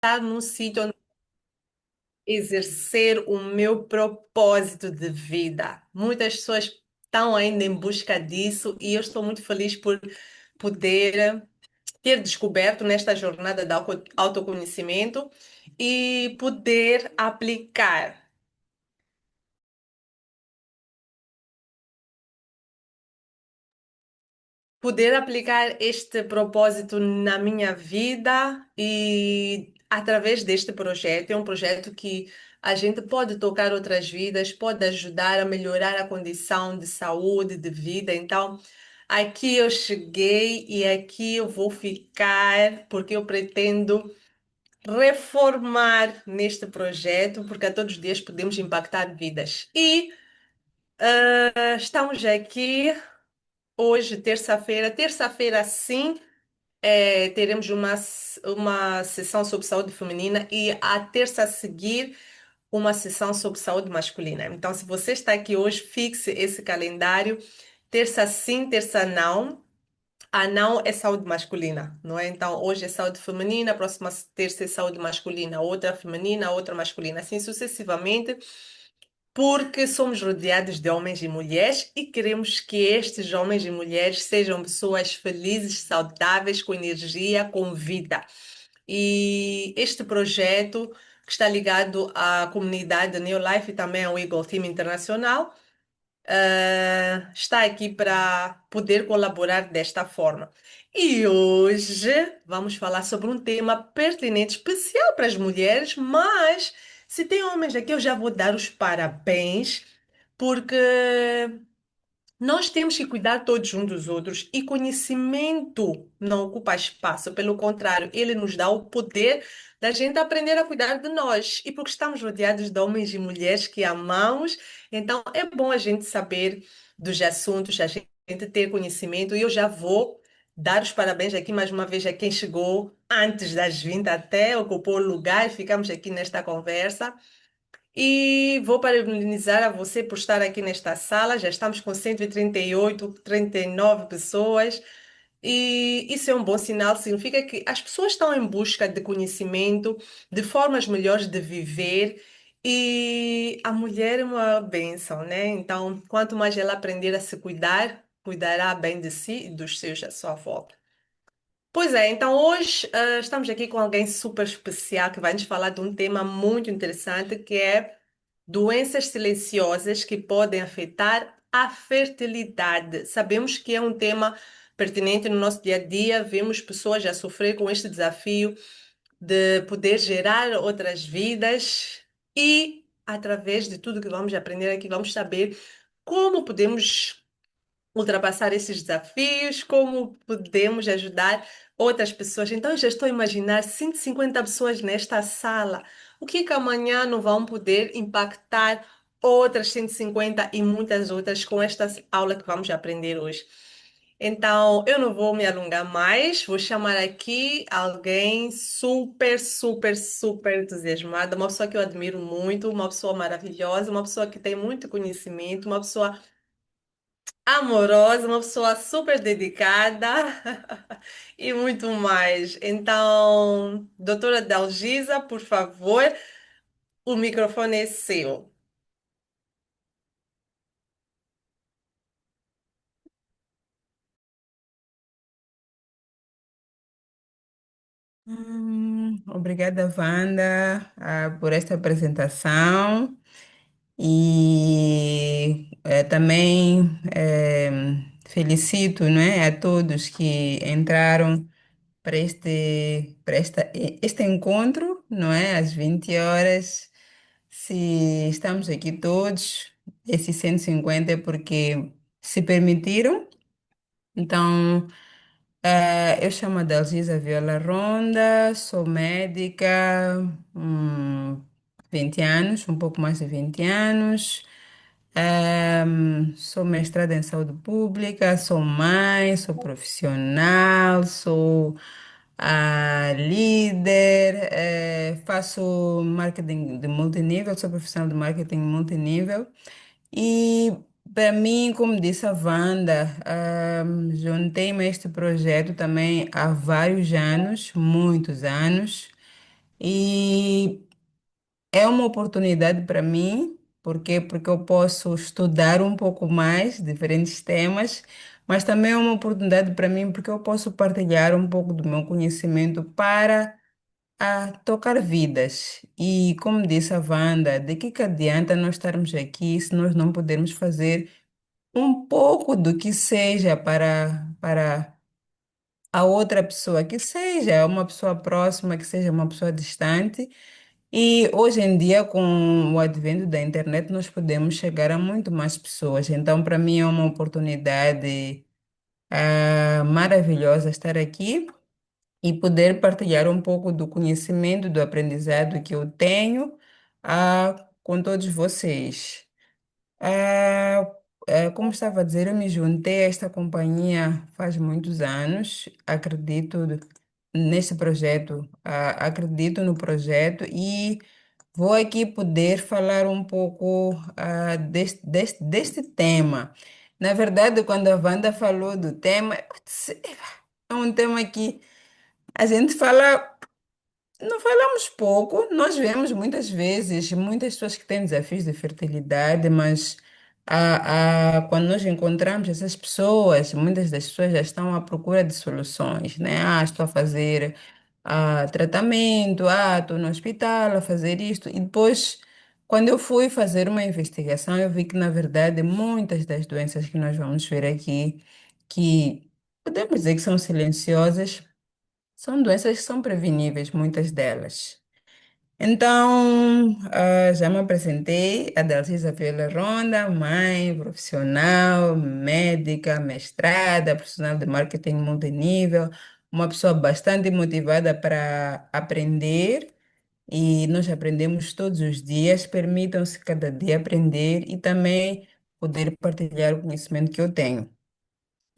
estar num sítio onde exercer o meu propósito de vida. Muitas pessoas estão ainda em busca disso e eu estou muito feliz por poder ter descoberto nesta jornada de autoconhecimento e poder aplicar este propósito na minha vida e através deste projeto, é um projeto que a gente pode tocar outras vidas, pode ajudar a melhorar a condição de saúde, de vida. Então, aqui eu cheguei e aqui eu vou ficar porque eu pretendo reformar neste projeto, porque a todos os dias podemos impactar vidas. E estamos aqui hoje, terça-feira. Terça-feira, sim, teremos uma sessão sobre saúde feminina e a terça a seguir uma sessão sobre saúde masculina. Então, se você está aqui hoje, fixe esse calendário. Terça sim, terça não. A não é saúde masculina, não é? Então, hoje é saúde feminina, a próxima terça é saúde masculina, outra feminina, outra masculina, assim sucessivamente, porque somos rodeados de homens e mulheres e queremos que estes homens e mulheres sejam pessoas felizes, saudáveis, com energia, com vida. E este projeto, que está ligado à comunidade New Life e também ao Eagle Team Internacional, está aqui para poder colaborar desta forma. E hoje vamos falar sobre um tema pertinente, especial para as mulheres, mas se tem homens aqui, eu já vou dar os parabéns, porque nós temos que cuidar todos uns dos outros e conhecimento não ocupa espaço, pelo contrário, ele nos dá o poder da gente aprender a cuidar de nós. E porque estamos rodeados de homens e mulheres que amamos, então é bom a gente saber dos assuntos, a gente ter conhecimento. E eu já vou dar os parabéns aqui mais uma vez a quem chegou antes das 20 até ocupou o lugar e ficamos aqui nesta conversa. E vou parabenizar a você por estar aqui nesta sala. Já estamos com 138, 39 pessoas. E isso é um bom sinal, significa que as pessoas estão em busca de conhecimento, de formas melhores de viver. E a mulher é uma bênção, né? Então, quanto mais ela aprender a se cuidar, cuidará bem de si e dos seus à sua volta. Pois é, então hoje estamos aqui com alguém super especial que vai nos falar de um tema muito interessante que é doenças silenciosas que podem afetar a fertilidade. Sabemos que é um tema pertinente no nosso dia a dia, vemos pessoas a sofrer com este desafio de poder gerar outras vidas e, através de tudo que vamos aprender aqui, vamos saber como podemos ultrapassar esses desafios, como podemos ajudar outras pessoas. Então, eu já estou a imaginar 150 pessoas nesta sala. O que é que amanhã não vão poder impactar outras 150 e muitas outras com esta aula que vamos aprender hoje? Então, eu não vou me alongar mais, vou chamar aqui alguém super, super, super entusiasmada, uma pessoa que eu admiro muito, uma pessoa maravilhosa, uma pessoa que tem muito conhecimento, uma pessoa amorosa, uma pessoa super dedicada e muito mais. Então, doutora Dalgisa, por favor, o microfone é seu. Obrigada, Wanda, por esta apresentação e também felicito, não é, a todos que entraram para este encontro, não é, às 20 horas. Se estamos aqui todos, esses 150 é porque se permitiram. Então, eu chamo a Dalgisa Viola Ronda, sou médica, 20 anos, um pouco mais de 20 anos. Sou mestrada em saúde pública, sou mãe, sou profissional, sou líder, faço marketing de multinível, sou profissional de marketing multinível. E para mim, como disse a Wanda, juntei-me a este projeto também há vários anos, muitos anos. E é uma oportunidade para mim, porque eu posso estudar um pouco mais diferentes temas, mas também é uma oportunidade para mim porque eu posso partilhar um pouco do meu conhecimento para tocar vidas. E como disse a Wanda, de que adianta nós estarmos aqui se nós não pudermos fazer um pouco do que seja para a outra pessoa, que seja uma pessoa próxima, que seja uma pessoa distante. E hoje em dia, com o advento da internet, nós podemos chegar a muito mais pessoas. Então, para mim, é uma oportunidade maravilhosa estar aqui e poder partilhar um pouco do conhecimento, do aprendizado que eu tenho com todos vocês. Ah, como estava a dizer, eu me juntei a esta companhia faz muitos anos. Acredito neste projeto, acredito no projeto e vou aqui poder falar um pouco deste tema. Na verdade, quando a Wanda falou do tema, eu disse, é um tema que a gente fala. Não falamos pouco, nós vemos muitas vezes muitas pessoas que têm desafios de fertilidade, mas quando nós encontramos essas pessoas, muitas das pessoas já estão à procura de soluções, né? Estou a fazer tratamento, estou no hospital a fazer isto. E depois, quando eu fui fazer uma investigação, eu vi que, na verdade, muitas das doenças que nós vamos ver aqui, que podemos dizer que são silenciosas, são doenças que são preveníveis, muitas delas. Então, já me apresentei, a Dalcisa Viola Ronda, mãe, profissional, médica, mestrada, profissional de marketing multinível, uma pessoa bastante motivada para aprender e nós aprendemos todos os dias. Permitam-se cada dia aprender e também poder partilhar o conhecimento que eu tenho.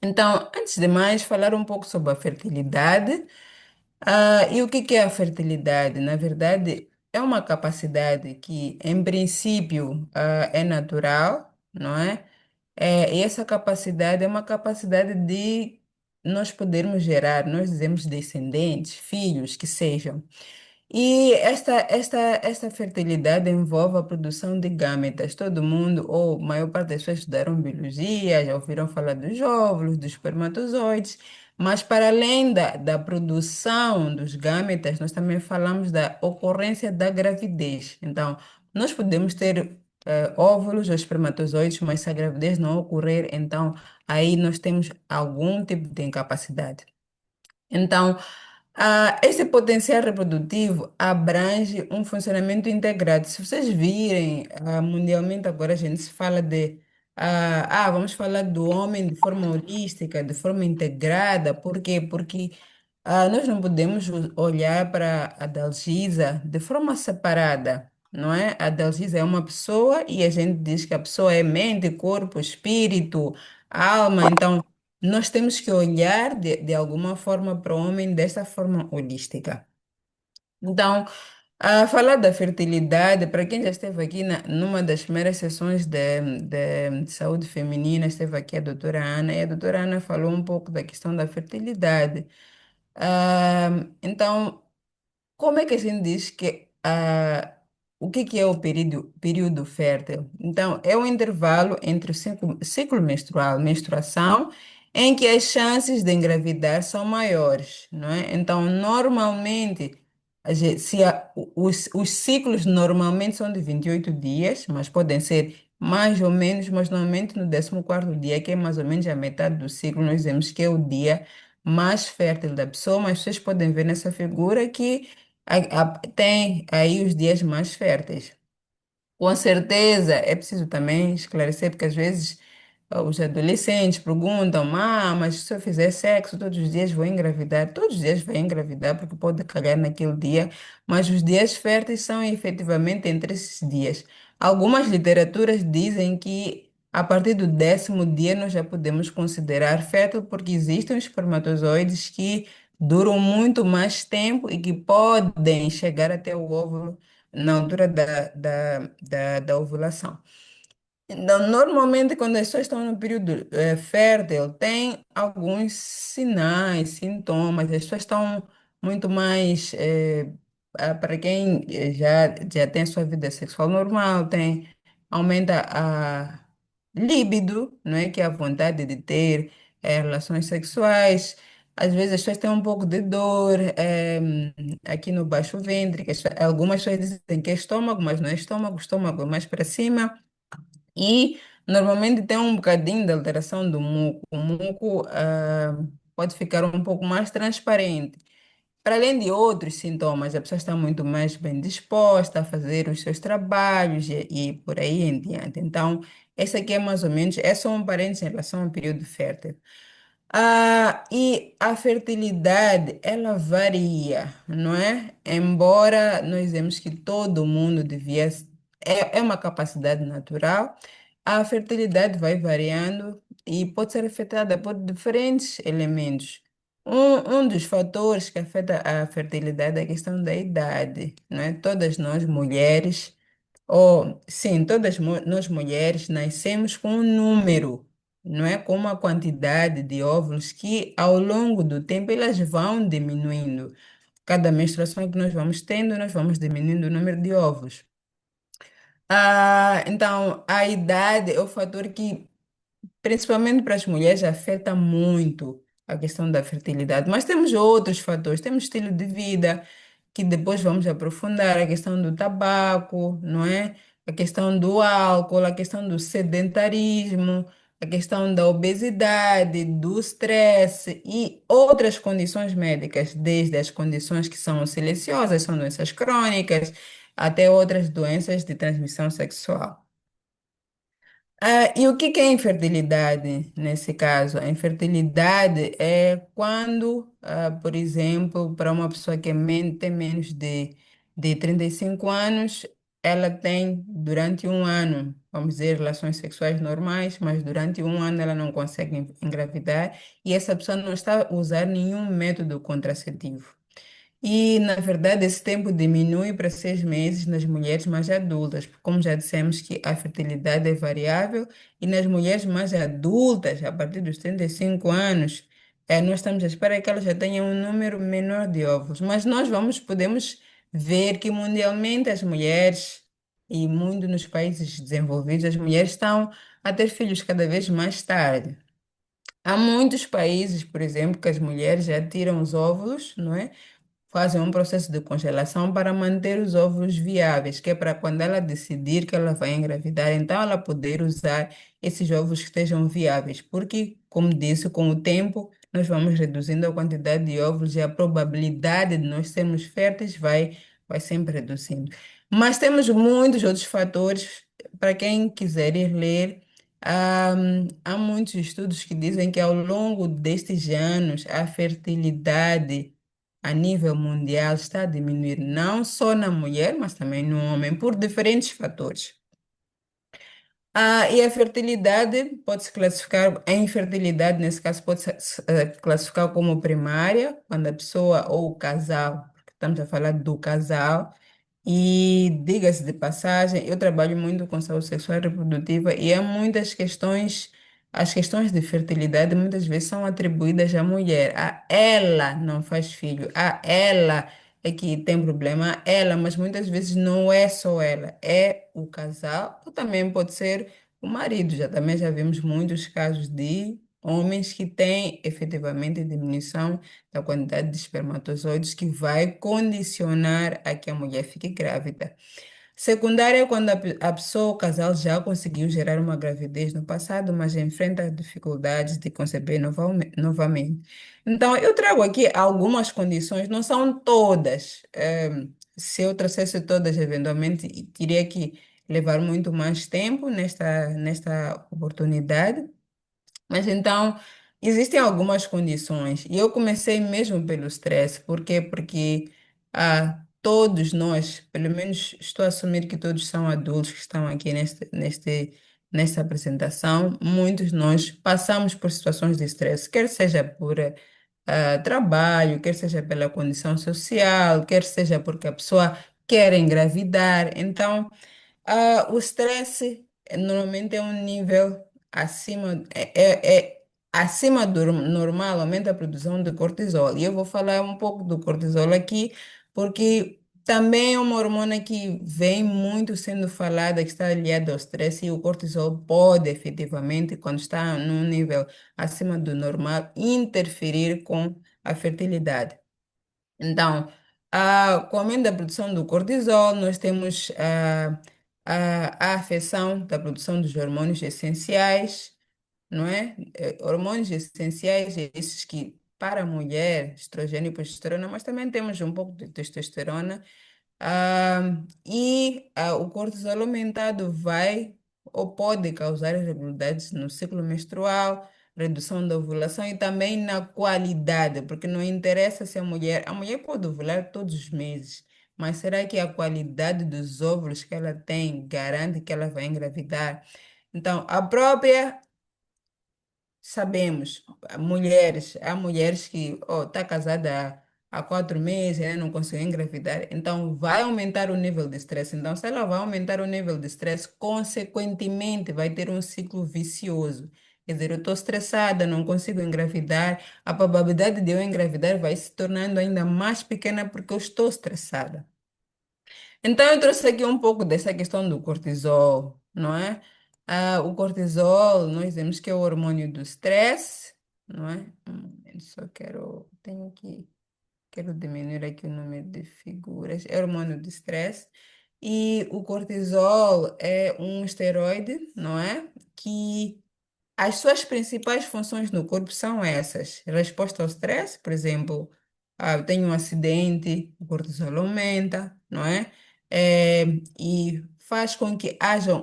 Então, antes de mais, falar um pouco sobre a fertilidade. E o que é a fertilidade? Na verdade, é uma capacidade que, em princípio, é natural, não é? E essa capacidade é uma capacidade de nós podermos gerar, nós dizemos descendentes, filhos, que sejam. E esta fertilidade envolve a produção de gametas. Todo mundo, ou a maior parte das pessoas estudaram biologia, já ouviram falar dos óvulos, dos espermatozoides, mas para além da produção dos gametas, nós também falamos da ocorrência da gravidez. Então, nós podemos ter óvulos ou espermatozoides, mas se a gravidez não ocorrer, então aí nós temos algum tipo de incapacidade. Então, esse potencial reprodutivo abrange um funcionamento integrado. Se vocês virem, mundialmente agora a gente se fala de, vamos falar do homem de forma holística, de forma integrada. Por quê? Porque nós não podemos olhar para a Dalgisa de forma separada, não é? A Dalgisa é uma pessoa e a gente diz que a pessoa é mente, corpo, espírito, alma. Então, nós temos que olhar de alguma forma para o homem dessa forma holística. Então, a falar da fertilidade, para quem já esteve aqui numa das primeiras sessões de saúde feminina, esteve aqui a doutora Ana, e a doutora Ana falou um pouco da questão da fertilidade. Então, como é que a gente diz que o que é o período fértil? Então, é o intervalo entre o ciclo menstrual, menstruação, em que as chances de engravidar são maiores, não é? Então, normalmente, os ciclos normalmente são de 28 dias, mas podem ser mais ou menos, mas normalmente no 14º dia, que é mais ou menos a metade do ciclo, nós dizemos que é o dia mais fértil da pessoa, mas vocês podem ver nessa figura que tem aí os dias mais férteis. Com certeza, é preciso também esclarecer, porque às vezes os adolescentes perguntam, mas se eu fizer sexo todos os dias vou engravidar? Todos os dias vai engravidar, porque pode calhar naquele dia, mas os dias férteis são efetivamente entre esses dias. Algumas literaturas dizem que a partir do 10º dia nós já podemos considerar fértil, porque existem espermatozoides que duram muito mais tempo e que podem chegar até o óvulo na altura da ovulação. Então, normalmente, quando as pessoas estão no período fértil, tem alguns sinais, sintomas, as pessoas estão muito mais para quem já tem sua vida sexual normal, aumenta a libido, não é? Que é a vontade de ter relações sexuais. Às vezes as pessoas têm um pouco de dor aqui no baixo ventre, algumas pessoas dizem que é estômago, mas não é estômago, o estômago é mais para cima. E normalmente tem um bocadinho de alteração do muco. O muco pode ficar um pouco mais transparente. Para além de outros sintomas, a pessoa está muito mais bem disposta a fazer os seus trabalhos e por aí em diante. Então, esse aqui é mais ou menos, é só um parênteses em relação ao período fértil. E a fertilidade, ela varia, não é? Embora nós dizemos que todo mundo devia, é uma capacidade natural, a fertilidade vai variando e pode ser afetada por diferentes elementos. Um dos fatores que afeta a fertilidade é a questão da idade, não é? Todas nós mulheres, ou sim, nós mulheres nascemos com um número, não é? Com uma quantidade de óvulos que ao longo do tempo elas vão diminuindo. Cada menstruação que nós vamos tendo, nós vamos diminuindo o número de óvulos. Então, a idade é o fator que principalmente para as mulheres, afeta muito a questão da fertilidade. Mas temos outros fatores, temos estilo de vida, que depois vamos aprofundar, a questão do tabaco, não é? A questão do álcool, a questão do sedentarismo, a questão da obesidade, do estresse e outras condições médicas, desde as condições que são silenciosas, são doenças crônicas, até outras doenças de transmissão sexual. E o que que é infertilidade nesse caso? A infertilidade é quando, por exemplo, para uma pessoa que tem menos de 35 anos, ela tem durante um ano, vamos dizer, relações sexuais normais, mas durante um ano ela não consegue engravidar e essa pessoa não está a usar nenhum método contraceptivo. E, na verdade, esse tempo diminui para 6 meses nas mulheres mais adultas, porque, como já dissemos que a fertilidade é variável, e nas mulheres mais adultas, a partir dos 35 anos, nós estamos à espera que elas já tenham um número menor de óvulos. Mas podemos ver que mundialmente as mulheres, e muito nos países desenvolvidos, as mulheres estão a ter filhos cada vez mais tarde. Há muitos países, por exemplo, que as mulheres já tiram os óvulos, não é? Fazem um processo de congelação para manter os óvulos viáveis, que é para quando ela decidir que ela vai engravidar, então ela poder usar esses óvulos que estejam viáveis, porque, como disse, com o tempo nós vamos reduzindo a quantidade de óvulos e a probabilidade de nós sermos férteis vai sempre reduzindo. Mas temos muitos outros fatores, para quem quiser ir ler. Há muitos estudos que dizem que ao longo destes anos a fertilidade a nível mundial está a diminuir não só na mulher, mas também no homem, por diferentes fatores. E a fertilidade pode-se classificar, a infertilidade, nesse caso, pode-se classificar como primária, quando a pessoa ou o casal, porque estamos a falar do casal, e diga-se de passagem, eu trabalho muito com saúde sexual e reprodutiva e há muitas questões, as questões de fertilidade muitas vezes são atribuídas à mulher. A ela não faz filho, a ela é que tem problema, a ela, mas muitas vezes não é só ela, é o casal ou também pode ser o marido. Já vimos muitos casos de homens que têm efetivamente diminuição da quantidade de espermatozoides que vai condicionar a que a mulher fique grávida. Secundária é quando a pessoa, o casal, já conseguiu gerar uma gravidez no passado, mas enfrenta dificuldades de conceber novamente. Então, eu trago aqui algumas condições, não são todas. Se eu trouxesse todas, eventualmente, teria que levar muito mais tempo nesta oportunidade. Mas então, existem algumas condições. E eu comecei mesmo pelo stress. Por quê? Porque todos nós, pelo menos estou a assumir que todos são adultos que estão aqui nesta apresentação, muitos de nós passamos por situações de stress, quer seja por trabalho, quer seja pela condição social, quer seja porque a pessoa quer engravidar. Então, o estresse normalmente é um nível acima do normal, aumenta a produção de cortisol. E eu vou falar um pouco do cortisol aqui, porque Também é uma hormona que vem muito sendo falada, que está aliada ao estresse, e o cortisol pode efetivamente, quando está num nível acima do normal, interferir com a fertilidade. Então, com o aumento da produção do cortisol, nós temos a afecção da produção dos hormônios essenciais, não é? Hormônios essenciais, esses que, para a mulher, estrogênio e progesterona, mas também temos um pouco de testosterona. O cortisol aumentado vai ou pode causar irregularidades no ciclo menstrual, redução da ovulação e também na qualidade, porque não interessa se a mulher pode ovular todos os meses, mas será que a qualidade dos óvulos que ela tem garante que ela vai engravidar? Então, a própria sabemos, há mulheres que tá casada há 4 meses, né, não conseguiu engravidar, então vai aumentar o nível de estresse. Então, se ela vai aumentar o nível de estresse, consequentemente vai ter um ciclo vicioso. Quer dizer, eu estou estressada, não consigo engravidar, a probabilidade de eu engravidar vai se tornando ainda mais pequena porque eu estou estressada. Então, eu trouxe aqui um pouco dessa questão do cortisol, não é? O cortisol, nós dizemos que é o hormônio do stress, não é? Eu só quero diminuir aqui o número de figuras. É hormônio do stress. E o cortisol é um esteroide, não é? Que as suas principais funções no corpo são essas: resposta ao stress, por exemplo, eu tenho um acidente, o cortisol aumenta, não é? Eh, e faz com que haja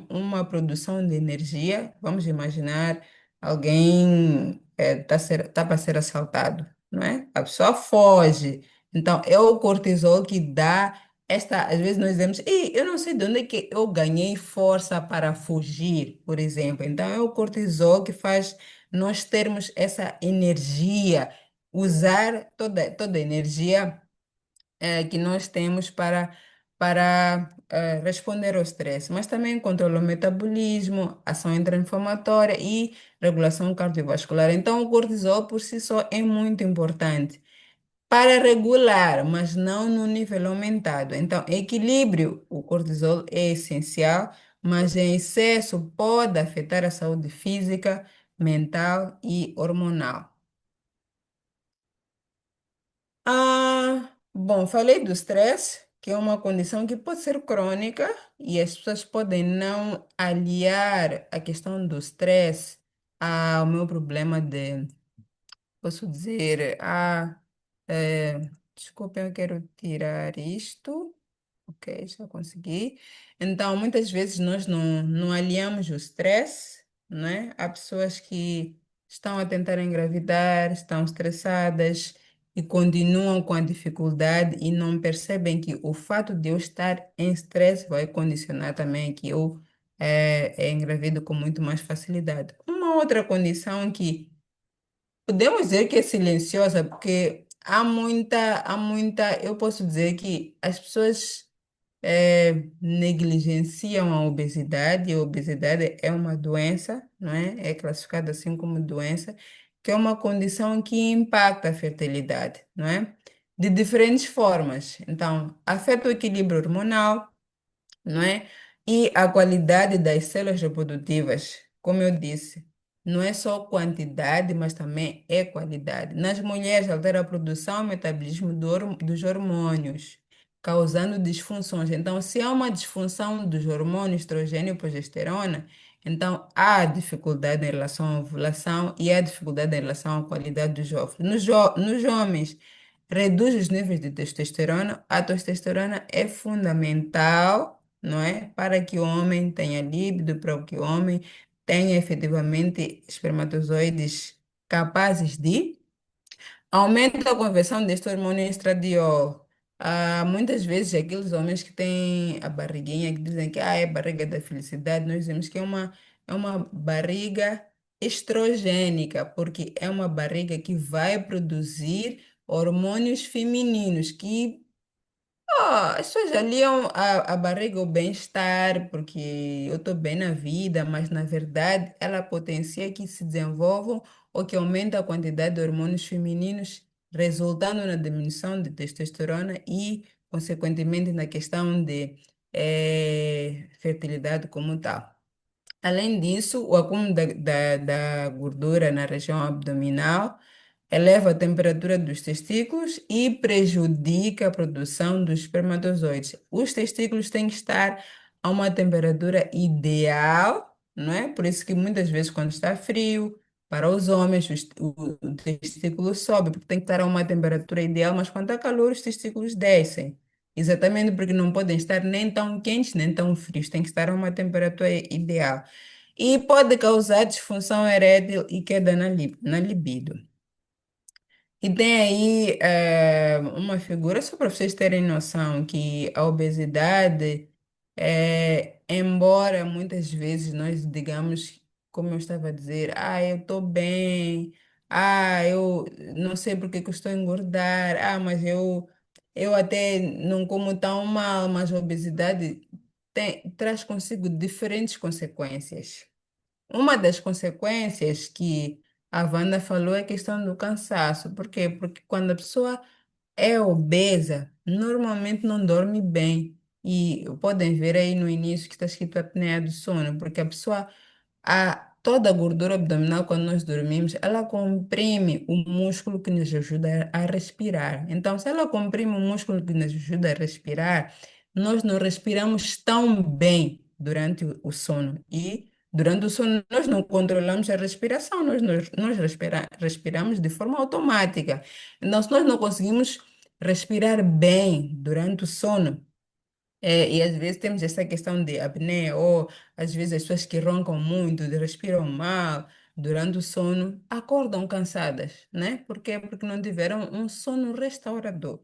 uma produção de energia. Vamos imaginar alguém tá para ser assaltado, não é? A pessoa foge. Então, é o cortisol que dá às vezes nós dizemos, e eu não sei de onde é que eu ganhei força para fugir, por exemplo. Então é o cortisol que faz nós termos essa energia, usar toda a energia que nós temos para responder ao estresse, mas também controla o metabolismo, ação anti-inflamatória e regulação cardiovascular. Então o cortisol por si só é muito importante para regular, mas não no nível aumentado. Então, equilíbrio, o cortisol é essencial, mas em excesso pode afetar a saúde física, mental e hormonal. Bom, falei do stress, que é uma condição que pode ser crônica e as pessoas podem não aliar a questão do stress ao meu problema de, posso dizer, é, desculpa, eu quero tirar isto. Ok, já consegui. Então, muitas vezes nós não aliamos o stress, né? Há pessoas que estão a tentar engravidar, estão estressadas e continuam com a dificuldade e não percebem que o fato de eu estar em estresse vai condicionar também que eu engravido com muito mais facilidade. Uma outra condição que podemos dizer que é silenciosa, porque eu posso dizer que as pessoas negligenciam a obesidade, e a obesidade é uma doença, não é? É classificada assim como doença, que é uma condição que impacta a fertilidade, não é? De diferentes formas. Então, afeta o equilíbrio hormonal, não é? E a qualidade das células reprodutivas, como eu disse, não é só quantidade, mas também é qualidade. Nas mulheres, altera a produção e o metabolismo dos hormônios, causando disfunções. Então, se há uma disfunção dos hormônios estrogênio e progesterona, então há dificuldade em relação à ovulação e há dificuldade em relação à qualidade dos óvulos. Nos homens, reduz os níveis de testosterona. A testosterona é fundamental, não é? Para que o homem tenha líbido, para que o homem tenha efetivamente espermatozoides capazes de aumenta a conversão deste hormônio estradiol. Muitas vezes aqueles homens que têm a barriguinha, que dizem que é barriga da felicidade, nós dizemos que é uma barriga estrogênica, porque é uma barriga que vai produzir hormônios femininos que as pessoas aliam a barriga ao bem-estar, porque eu estou bem na vida, mas na verdade ela potencia que se desenvolvam ou que aumenta a quantidade de hormônios femininos, resultando na diminuição de testosterona e consequentemente na questão de fertilidade como tal. Além disso, o acúmulo da gordura na região abdominal eleva a temperatura dos testículos e prejudica a produção dos espermatozoides. Os testículos têm que estar a uma temperatura ideal, não é? Por isso que muitas vezes quando está frio, para os homens, o testículo sobe, porque tem que estar a uma temperatura ideal, mas quando está calor, os testículos descem. Exatamente porque não podem estar nem tão quentes, nem tão frios, tem que estar a uma temperatura ideal. E pode causar disfunção erétil e queda na libido. E tem aí uma figura, só para vocês terem noção, que a obesidade, embora muitas vezes nós digamos, como eu estava a dizer, eu estou bem, eu não sei porque que eu estou a engordar, mas eu até não como tão mal, mas a obesidade traz consigo diferentes consequências. Uma das consequências que a Wanda falou é a questão do cansaço. Por quê? Porque quando a pessoa é obesa, normalmente não dorme bem. E podem ver aí no início que está escrito apneia do sono, porque a pessoa toda a gordura abdominal, quando nós dormimos, ela comprime o músculo que nos ajuda a respirar. Então, se ela comprime o músculo que nos ajuda a respirar, nós não respiramos tão bem durante o sono. E durante o sono, nós não controlamos a respiração, nós respiramos de forma automática. Então, se nós não conseguimos respirar bem durante o sono, e às vezes temos essa questão de apneia, ou às vezes as pessoas que roncam muito, respiram mal durante o sono, acordam cansadas, né? Por quê? Porque não tiveram um sono restaurador.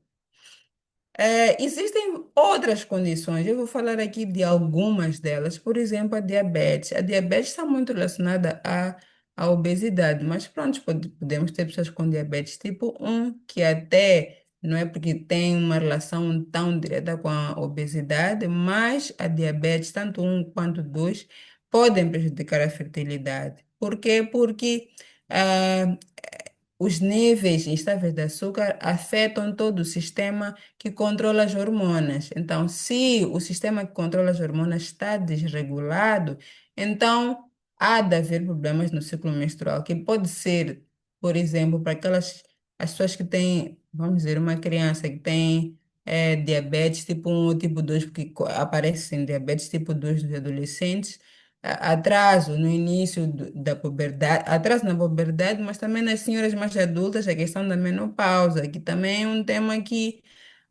Existem outras condições, eu vou falar aqui de algumas delas, por exemplo, a diabetes. A diabetes está muito relacionada à obesidade, mas pronto, podemos ter pessoas com diabetes tipo 1, que até não é porque tem uma relação tão direta com a obesidade, mas a diabetes, tanto 1 quanto 2, podem prejudicar a fertilidade. Por quê? Porque ah, os níveis instáveis de açúcar afetam todo o sistema que controla as hormonas. Então, se o sistema que controla as hormonas está desregulado, então há de haver problemas no ciclo menstrual, que pode ser, por exemplo, para as pessoas que têm, vamos dizer, uma criança que tem diabetes tipo 1 ou tipo 2, porque aparecem diabetes tipo 2 dos adolescentes, atraso no início da puberdade, atraso na puberdade, mas também nas senhoras mais adultas, a questão da menopausa, que também é um tema que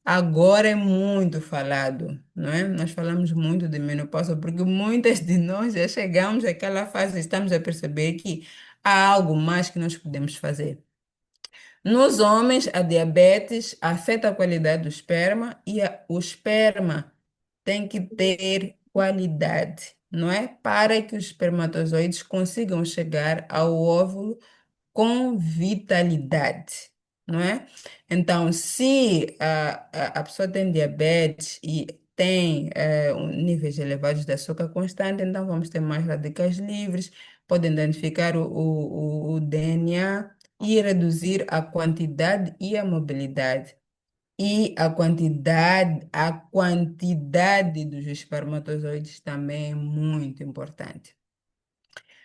agora é muito falado, não é? Nós falamos muito de menopausa porque muitas de nós já chegamos àquela fase e estamos a perceber que há algo mais que nós podemos fazer. Nos homens, a diabetes afeta a qualidade do esperma e o esperma tem que ter qualidade, não é? Para que os espermatozoides consigam chegar ao óvulo com vitalidade, não é? Então, se a pessoa tem diabetes e tem níveis elevados de açúcar constante, então vamos ter mais radicais livres, podem danificar o DNA e reduzir a quantidade e a mobilidade. E a quantidade dos espermatozoides também é muito importante.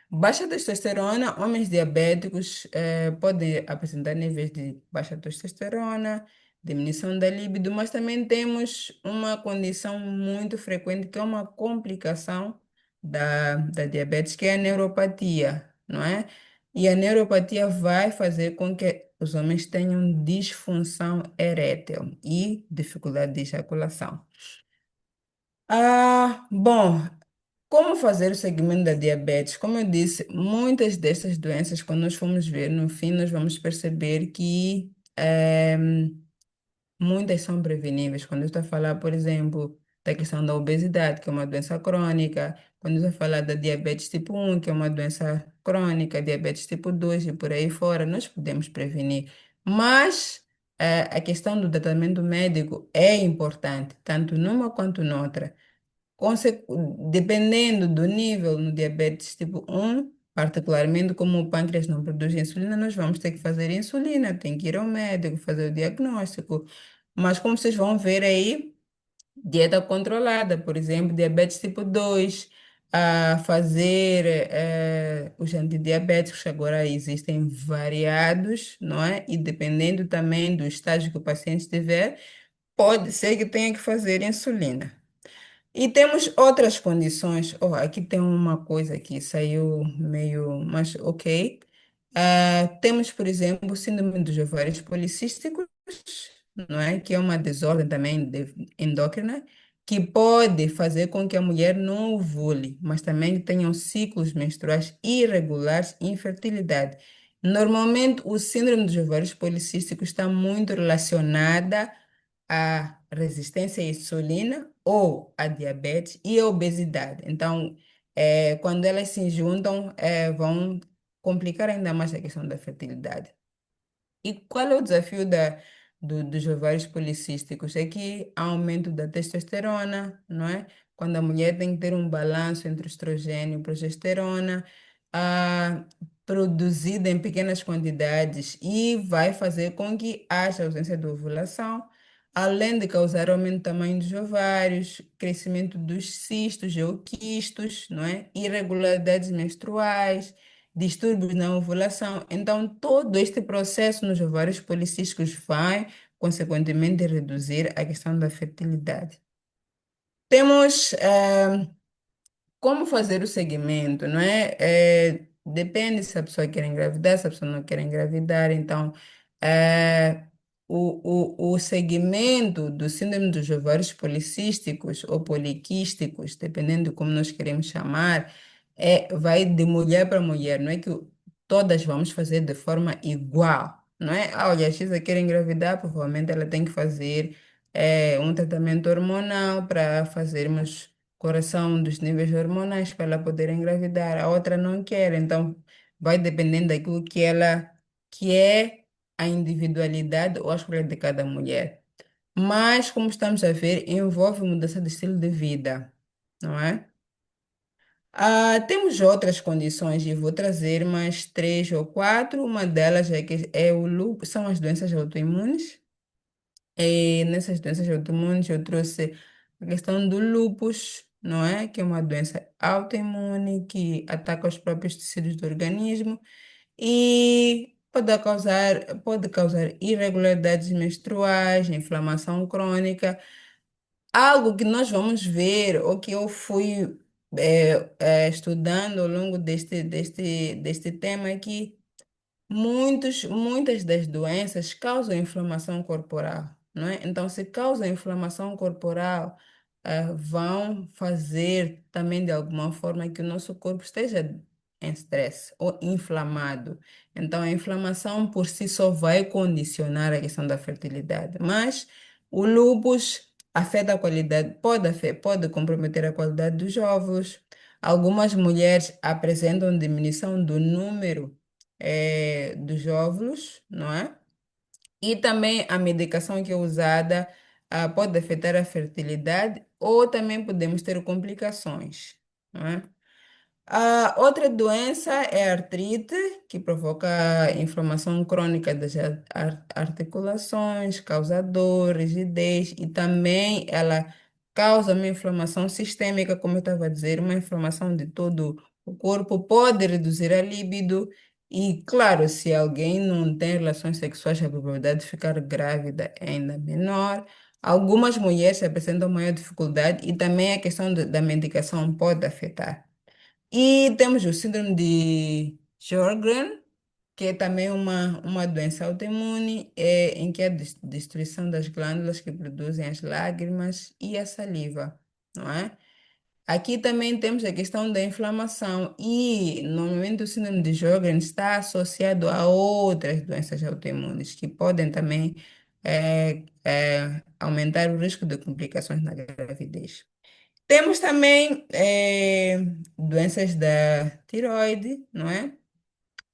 Baixa testosterona, homens diabéticos podem apresentar níveis de baixa testosterona, diminuição da libido, mas também temos uma condição muito frequente que é uma complicação da diabetes, que é a neuropatia, não é? E a neuropatia vai fazer com que os homens tenham disfunção erétil e dificuldade de ejaculação. Bom, como fazer o segmento da diabetes? Como eu disse, muitas dessas doenças, quando nós formos ver, no fim, nós vamos perceber que muitas são preveníveis. Quando eu estou a falar, por exemplo, da questão da obesidade, que é uma doença crônica, quando eu estou a falar da diabetes tipo 1, que é uma doença crônica, diabetes tipo 2 e por aí fora, nós podemos prevenir. Mas a questão do tratamento médico é importante, tanto numa quanto noutra. Conse- Dependendo do nível no diabetes tipo 1, particularmente como o pâncreas não produz insulina, nós vamos ter que fazer insulina, tem que ir ao médico, fazer o diagnóstico. Mas como vocês vão ver aí, dieta controlada, por exemplo, diabetes tipo 2, a fazer os antidiabéticos, agora existem variados, não é? E dependendo também do estágio que o paciente estiver, pode ser que tenha que fazer insulina. E temos outras condições. Oh, aqui tem uma coisa que saiu meio, mas ok. Temos, por exemplo, o síndrome dos ovários policísticos, não é? Que é uma desordem também endócrina, que pode fazer com que a mulher não ovule, mas também tenham ciclos menstruais irregulares e infertilidade. Normalmente, o síndrome dos ovários policísticos está muito relacionada à resistência à insulina ou à diabetes e à obesidade. Então, quando elas se juntam, vão complicar ainda mais a questão da fertilidade. E qual é o desafio dos ovários policísticos? É que há aumento da testosterona, não é? Quando a mulher tem que ter um balanço entre estrogênio e progesterona, ah, produzida em pequenas quantidades e vai fazer com que haja ausência de ovulação, além de causar aumento do tamanho dos ovários, crescimento dos cistos ou quistos, não é? Irregularidades menstruais, distúrbios na ovulação. Então, todo este processo nos ovários policísticos vai, consequentemente, reduzir a questão da fertilidade. Temos como fazer o segmento, não é? Depende se a pessoa quer engravidar, se a pessoa não quer engravidar. Então, é, o segmento do síndrome dos ovários policísticos ou poliquísticos, dependendo de como nós queremos chamar, vai de mulher para mulher. Não é que todas vamos fazer de forma igual, não é? Ah, olha, a X quer engravidar, provavelmente ela tem que fazer um tratamento hormonal para fazermos correção dos níveis hormonais para ela poder engravidar. A outra não quer, então vai dependendo daquilo que é a individualidade ou a escolha de cada mulher. Mas, como estamos a ver, envolve mudança de estilo de vida, não é? Temos outras condições e vou trazer mais três ou quatro. Uma delas é que é o lúpus, são as doenças autoimunes. E nessas doenças autoimunes eu trouxe a questão do lúpus, não é? Que é uma doença autoimune que ataca os próprios tecidos do organismo e pode causar irregularidades menstruais, inflamação crônica. Algo que nós vamos ver, ou que eu fui estudando ao longo deste tema, é que muitas das doenças causam inflamação corporal, não é? Então, se causam inflamação corporal, vão fazer também de alguma forma que o nosso corpo esteja em estresse ou inflamado. Então, a inflamação por si só vai condicionar a questão da fertilidade, mas o lúpus afeta a qualidade, pode comprometer a qualidade dos óvulos. Algumas mulheres apresentam diminuição do número dos óvulos, não é? E também a medicação que é usada pode afetar a fertilidade ou também podemos ter complicações, não é? A outra doença é a artrite, que provoca inflamação crônica das articulações, causa dor, rigidez e também ela causa uma inflamação sistêmica, como eu estava a dizer, uma inflamação de todo o corpo, pode reduzir a libido e, claro, se alguém não tem relações sexuais, a probabilidade de ficar grávida é ainda menor. Algumas mulheres apresentam maior dificuldade e também a questão da medicação pode afetar. E temos o síndrome de Sjögren, que é também uma doença autoimune, em que há destruição das glândulas que produzem as lágrimas e a saliva, não é? Aqui também temos a questão da inflamação e, normalmente, o síndrome de Sjögren está associado a outras doenças autoimunes que podem também aumentar o risco de complicações na gravidez. Temos também doenças da tiroide, não é?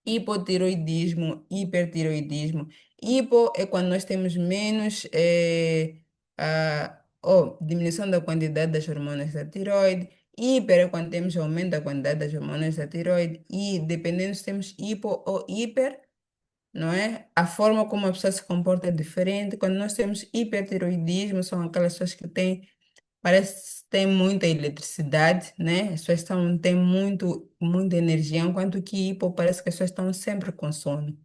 Hipotiroidismo, hipertiroidismo. Hipo é quando nós temos menos diminuição da quantidade das hormonas da tiroide. Hiper é quando temos aumento da quantidade das hormonas da tiroide. E dependendo se temos hipo ou hiper, não é? A forma como a pessoa se comporta é diferente. Quando nós temos hipertiroidismo, são aquelas pessoas que têm, parece que têm muita eletricidade, né? As pessoas têm muita energia, enquanto que hipo parece que as pessoas estão sempre com sono.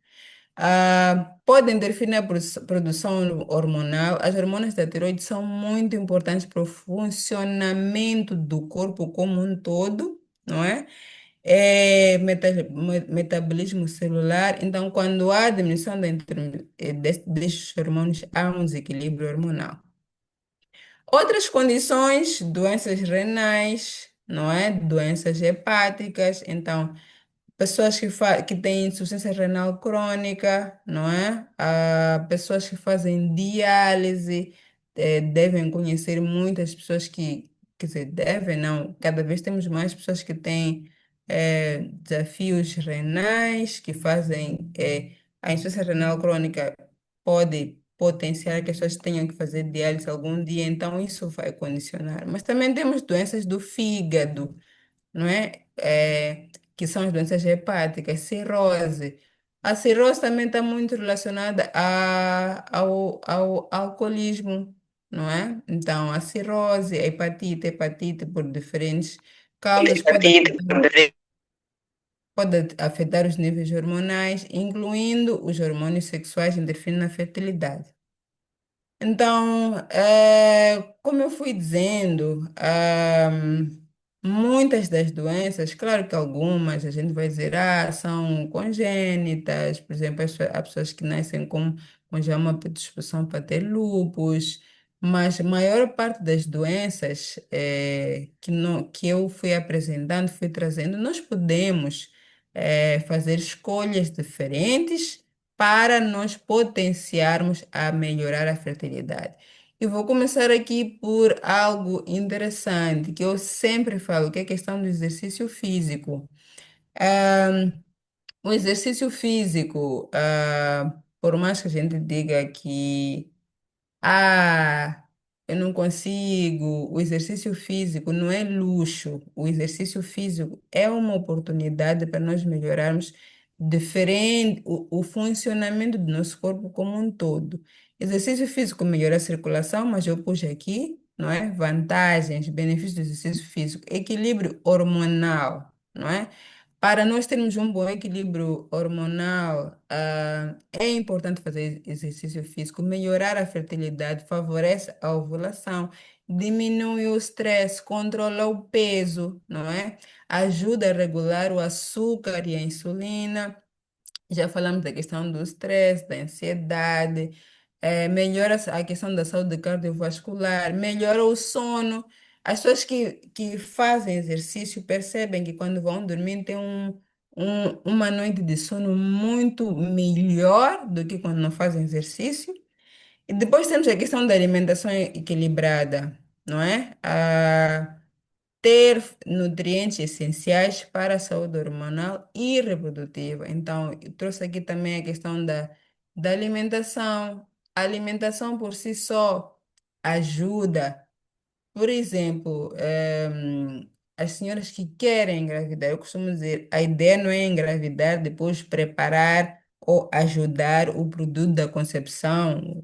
Pode interferir na produção hormonal. As hormonas da tiroide são muito importantes para o funcionamento do corpo como um todo, não é? Metabolismo celular. Então, quando há diminuição destes hormônios, há um desequilíbrio hormonal. Outras condições, doenças renais, não é? Doenças hepáticas. Então, pessoas que têm insuficiência renal crônica, não é? Pessoas que fazem diálise, devem conhecer muitas pessoas quer dizer, devem, não, cada vez temos mais pessoas que têm desafios renais, que fazem, a insuficiência renal crônica pode potenciar que as pessoas tenham que fazer diálise algum dia, então isso vai condicionar. Mas também temos doenças do fígado, não é? Que são as doenças hepáticas, cirrose. A cirrose também está muito relacionada ao alcoolismo, não é? Então, a cirrose, a hepatite por diferentes causas pode afetar os níveis hormonais, incluindo os hormônios sexuais interferindo na fertilidade. Então, como eu fui dizendo, muitas das doenças, claro que algumas a gente vai dizer, são congênitas, por exemplo, há pessoas que nascem com já uma predisposição para ter lúpus, mas a maior parte das doenças que eu fui apresentando, fui trazendo, nós podemos fazer escolhas diferentes para nós potenciarmos a melhorar a fertilidade. Eu vou começar aqui por algo interessante que eu sempre falo, que é a questão do exercício físico. Ah, o exercício físico, por mais que a gente diga que eu não consigo. O exercício físico não é luxo. O exercício físico é uma oportunidade para nós melhorarmos o funcionamento do nosso corpo como um todo. Exercício físico melhora a circulação, mas eu pus aqui, não é? Vantagens, benefícios do exercício físico, equilíbrio hormonal, não é? Para nós termos um bom equilíbrio hormonal, é importante fazer exercício físico, melhorar a fertilidade, favorece a ovulação, diminui o estresse, controla o peso, não é? Ajuda a regular o açúcar e a insulina. Já falamos da questão do estresse, da ansiedade, melhora a questão da saúde cardiovascular, melhora o sono. As pessoas que fazem exercício percebem que quando vão dormir têm uma noite de sono muito melhor do que quando não fazem exercício. E depois temos a questão da alimentação equilibrada, não é? Ter nutrientes essenciais para a saúde hormonal e reprodutiva. Então, eu trouxe aqui também a questão da alimentação. A alimentação por si só ajuda. Por exemplo, as senhoras que querem engravidar, eu costumo dizer, a ideia não é engravidar, depois preparar ou ajudar o produto da concepção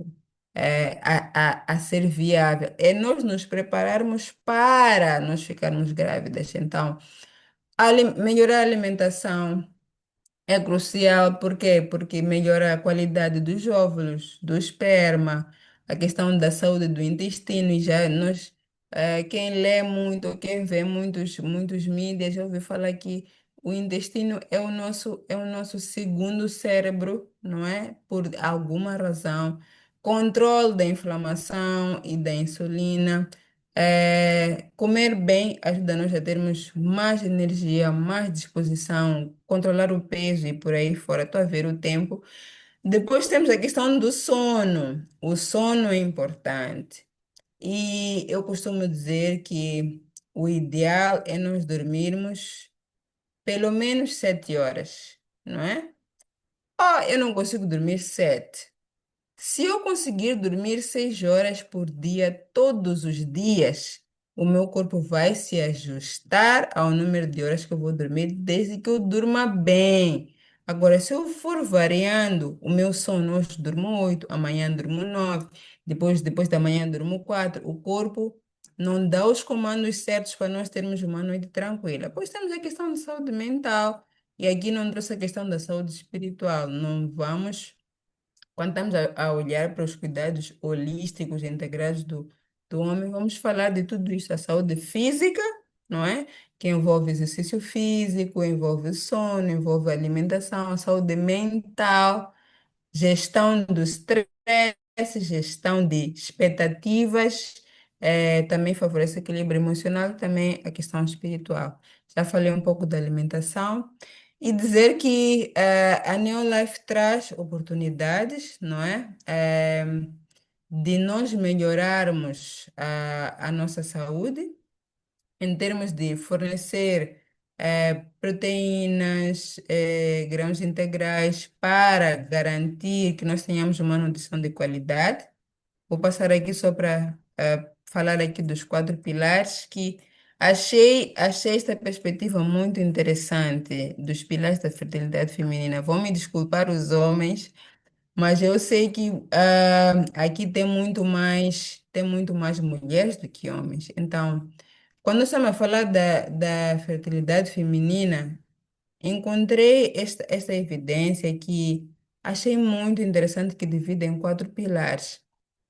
a ser viável. É nós nos prepararmos para nós ficarmos grávidas. Então, melhorar a alimentação é crucial, por quê? Porque melhora a qualidade dos óvulos, do esperma, a questão da saúde do intestino, e já nós, quem lê muito, quem vê muitos mídias, já ouviu falar que o intestino é o nosso segundo cérebro, não é? Por alguma razão. Controle da inflamação e da insulina. Comer bem ajuda-nos a termos mais energia, mais disposição, controlar o peso e por aí fora. Estou a ver o tempo. Depois temos a questão do sono. O sono é importante. E eu costumo dizer que o ideal é nós dormirmos pelo menos 7 horas, não é? Eu não consigo dormir 7. Se eu conseguir dormir 6 horas por dia, todos os dias, o meu corpo vai se ajustar ao número de horas que eu vou dormir, desde que eu durma bem. Agora, se eu for variando o meu sono, hoje durmo 8, amanhã durmo 9, depois da manhã durmo 4, o corpo não dá os comandos certos para nós termos uma noite tranquila. Pois temos a questão de saúde mental, e aqui não trouxe a questão da saúde espiritual. Não vamos quando estamos a olhar para os cuidados holísticos integrados do homem, vamos falar de tudo isso, a saúde física, não é? Que envolve exercício físico, envolve sono, envolve alimentação, a saúde mental, gestão do estresse, gestão de expectativas, também favorece o equilíbrio emocional, também a questão espiritual. Já falei um pouco da alimentação e dizer que a Neolife traz oportunidades, não é? De nós melhorarmos a nossa saúde em termos de fornecer proteínas, grãos integrais para garantir que nós tenhamos uma nutrição de qualidade. Vou passar aqui só para falar aqui dos quatro pilares que achei esta perspectiva muito interessante dos pilares da fertilidade feminina. Vão me desculpar os homens, mas eu sei que aqui tem muito mais mulheres do que homens. Então, quando estamos a falar da fertilidade feminina, encontrei esta evidência que achei muito interessante que divide em quatro pilares,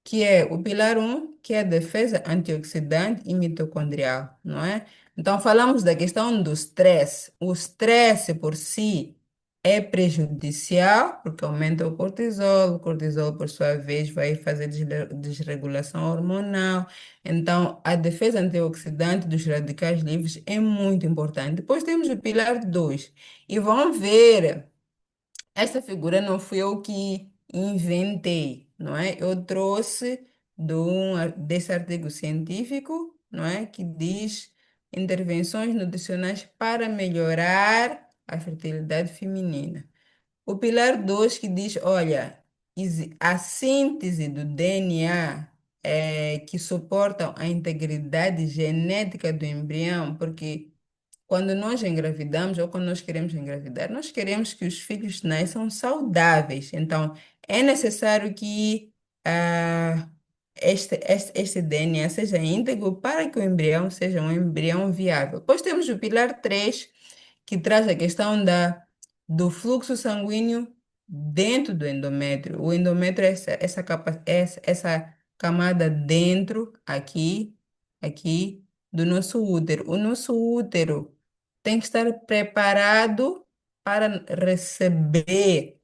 que é o pilar um, que é a defesa antioxidante e mitocondrial, não é? Então, falamos da questão do stress. O stress por si é prejudicial, porque aumenta o cortisol, por sua vez, vai fazer desregulação hormonal. Então, a defesa antioxidante dos radicais livres é muito importante. Depois temos o pilar 2 e vão ver. Essa figura não fui eu que inventei, não é? Eu trouxe desse artigo científico, não é? Que diz intervenções nutricionais para melhorar a fertilidade feminina. O pilar 2 que diz, olha, a síntese do DNA que suporta a integridade genética do embrião, porque quando nós engravidamos ou quando nós queremos engravidar, nós queremos que os filhos nasçam saudáveis. Então, é necessário que ah, este DNA seja íntegro para que o embrião seja um embrião viável. Depois temos o pilar 3 que traz a questão do fluxo sanguíneo dentro do endométrio. O endométrio é essa camada dentro, aqui, do nosso útero. O nosso útero tem que estar preparado para receber.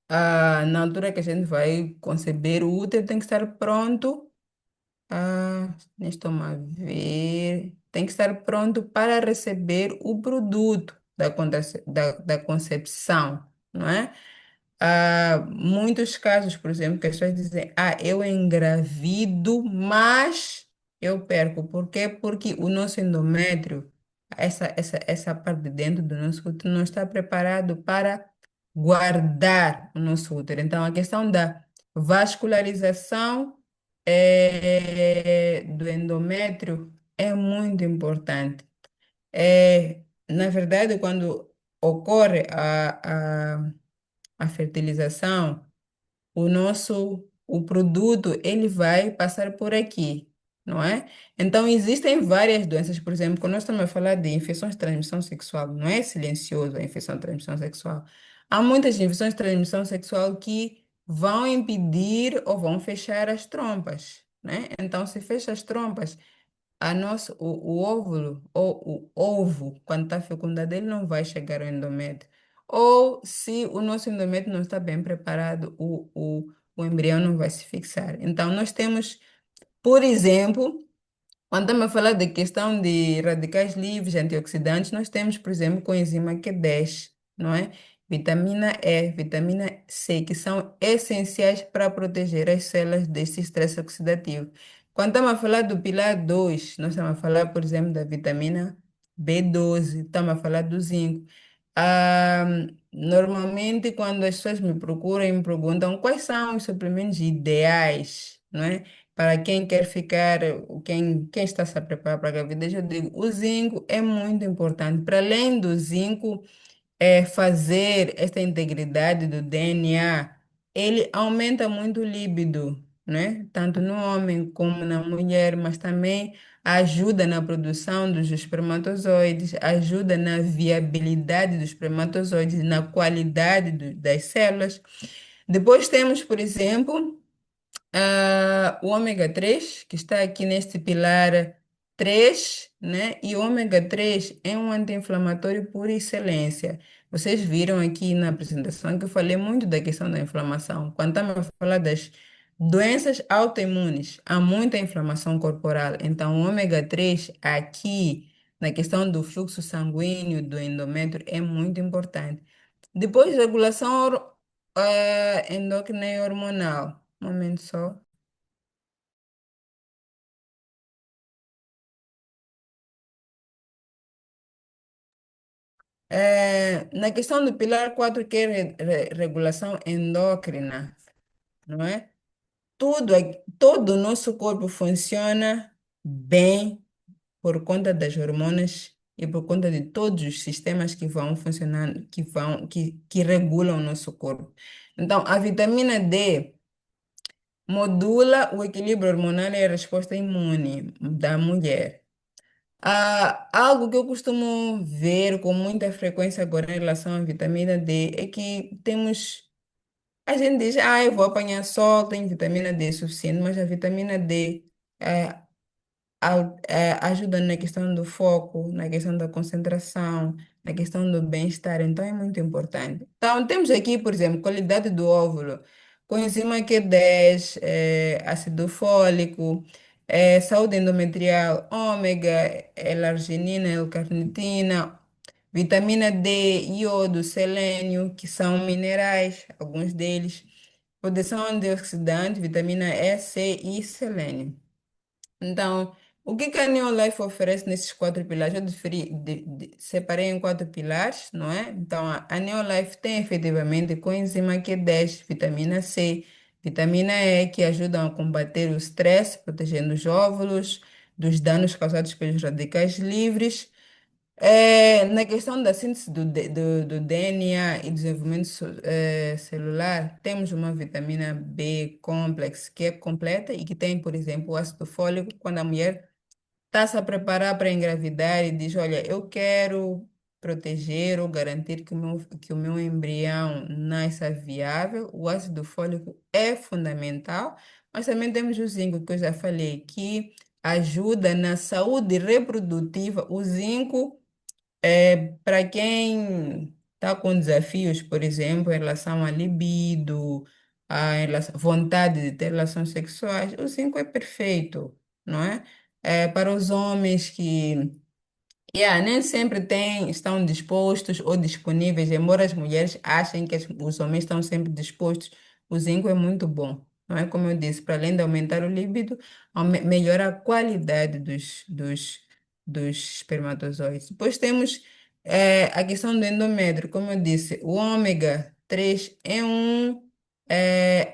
Na altura que a gente vai conceber o útero, tem que estar pronto. Nem estou a ver. Tem que estar pronto para receber o produto da concepção, não é? Muitos casos, por exemplo, que as pessoas dizem, eu engravido, mas eu perco. Por quê? Porque o nosso endométrio, essa parte de dentro do nosso útero, não está preparado para guardar o nosso útero. Então, a questão da vascularização do endométrio é muito importante. Na verdade, quando ocorre a fertilização, o produto, ele vai passar por aqui, não é? Então, existem várias doenças, por exemplo, quando nós estamos a falar de infecções de transmissão sexual, não é silencioso a infecção de transmissão sexual. Há muitas infecções de transmissão sexual que vão impedir ou vão fechar as trompas, né? Então, se fecha as trompas, o óvulo ou o ovo, quando está fecundado, ele não vai chegar ao endométrio. Ou se o nosso endométrio não está bem preparado, o embrião não vai se fixar. Então, nós temos, por exemplo, quando estamos a falar de questão de radicais livres, antioxidantes, nós temos, por exemplo, coenzima Q10, não é? Vitamina E, vitamina C, que são essenciais para proteger as células desse estresse oxidativo. Quando estamos a falar do pilar 2, nós estamos a falar, por exemplo, da vitamina B12, estamos a falar do zinco. Ah, Normalmente, quando as pessoas me procuram e me perguntam quais são os suplementos ideais, não é? Para quem quer ficar, quem está se a preparar para a gravidez, eu digo, o zinco é muito importante. Para além do zinco, fazer esta integridade do DNA, ele aumenta muito o líbido, né? Tanto no homem como na mulher, mas também ajuda na produção dos espermatozoides, ajuda na viabilidade dos espermatozoides, na qualidade das células. Depois temos, por exemplo, o ômega 3 que está aqui neste pilar 3, né? E o ômega 3 é um anti-inflamatório por excelência. Vocês viram aqui na apresentação que eu falei muito da questão da inflamação. Quando estamos a falar das doenças autoimunes, há muita inflamação corporal. Então, o ômega 3 aqui, na questão do fluxo sanguíneo, do endométrio, é muito importante. Depois, regulação endócrina e hormonal. Um momento só. Na questão do pilar 4 que é regulação endócrina, não é? Todo o nosso corpo funciona bem por conta das hormonas e por conta de todos os sistemas que vão funcionando, que regulam o nosso corpo. Então, a vitamina D modula o equilíbrio hormonal e a resposta imune da mulher. Algo que eu costumo ver com muita frequência agora em relação à vitamina D é que temos. A gente diz, eu vou apanhar sol, tem vitamina D suficiente, mas a vitamina D é, ajuda na questão do foco, na questão da concentração, na questão do bem-estar, então é muito importante. Então, temos aqui, por exemplo, qualidade do óvulo, coenzima Q10, ácido fólico, saúde endometrial, ômega, L-arginina, L-carnitina, vitamina D, iodo, selênio, que são minerais, alguns deles, proteção antioxidante, vitamina E, C e selênio. Então, o que que a Neolife oferece nesses quatro pilares? Eu separei em quatro pilares, não é? Então, a Neolife tem efetivamente coenzima Q10, vitamina C, vitamina E, que ajudam a combater o estresse, protegendo os óvulos dos danos causados pelos radicais livres. Na questão da síntese do DNA e desenvolvimento celular, temos uma vitamina B complex que é completa e que tem, por exemplo, o ácido fólico. Quando a mulher está se a preparar para engravidar e diz: Olha, eu quero proteger ou garantir que o meu embrião nasça viável, o ácido fólico é fundamental, mas também temos o zinco, que eu já falei, que ajuda na saúde reprodutiva. O zinco. Para quem está com desafios, por exemplo, em relação à libido, vontade de ter relações sexuais, o 5 é perfeito, não é? Para os homens que nem sempre estão dispostos ou disponíveis, embora as mulheres achem que os homens estão sempre dispostos, o zinco é muito bom. Não é como eu disse, para além de aumentar o líbido, melhora a qualidade dos espermatozoides. Depois temos a questão do endométrio, como eu disse, o ômega 3 é um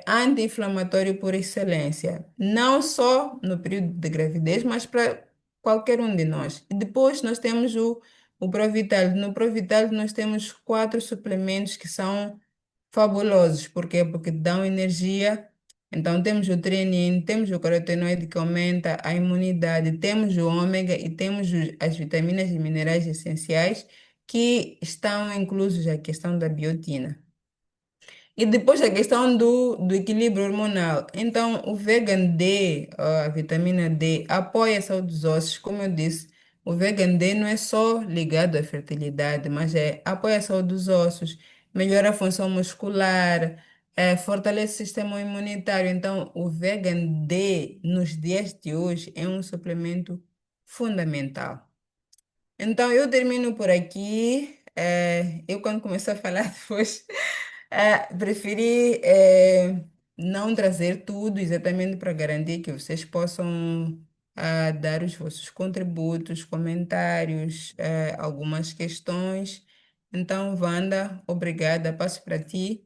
anti-inflamatório por excelência, não só no período de gravidez, mas para qualquer um de nós. E depois nós temos o Provital. No Provital nós temos quatro suplementos que são fabulosos. Por quê? Porque dão energia. Então temos o treinin, temos o carotenoide que aumenta a imunidade, temos o ômega e temos as vitaminas e minerais essenciais que estão inclusos a questão da biotina. E depois a questão do equilíbrio hormonal. Então, o Vegan D, a vitamina D, apoia a saúde dos ossos. Como eu disse, o Vegan D não é só ligado à fertilidade, mas apoia a saúde dos ossos, melhora a função muscular, fortalece o sistema imunitário. Então, o Vegan D, nos dias de hoje, é um suplemento fundamental. Então, eu termino por aqui. Eu, quando comecei a falar, depois. Preferi não trazer tudo exatamente para garantir que vocês possam dar os vossos contributos, comentários, algumas questões. Então, Wanda, obrigada. Passo para ti.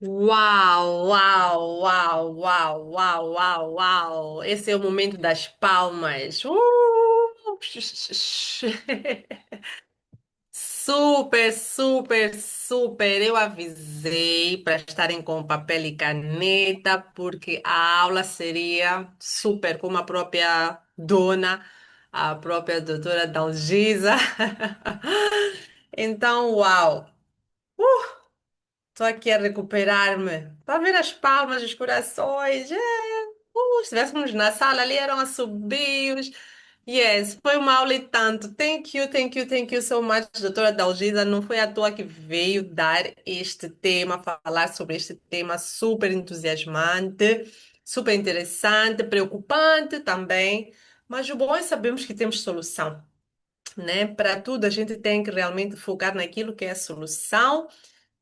Uau, uau, uau, uau, uau, uau, uau. Esse é o momento das palmas. Super, super, super. Eu avisei para estarem com papel e caneta, porque a aula seria super, como a própria dona, a própria doutora Dalgisa. Então, uau! Estou aqui a recuperar-me. Está a ver as palmas, os corações? Se estivéssemos na sala ali, eram assobios. Yes, foi uma aula e tanto. Thank you, thank you, thank you so much, doutora Dalgisa. Não foi à toa que veio dar este tema, falar sobre este tema super entusiasmante, super interessante, preocupante também. Mas o bom é sabermos que temos solução, né? Para tudo, a gente tem que realmente focar naquilo que é a solução.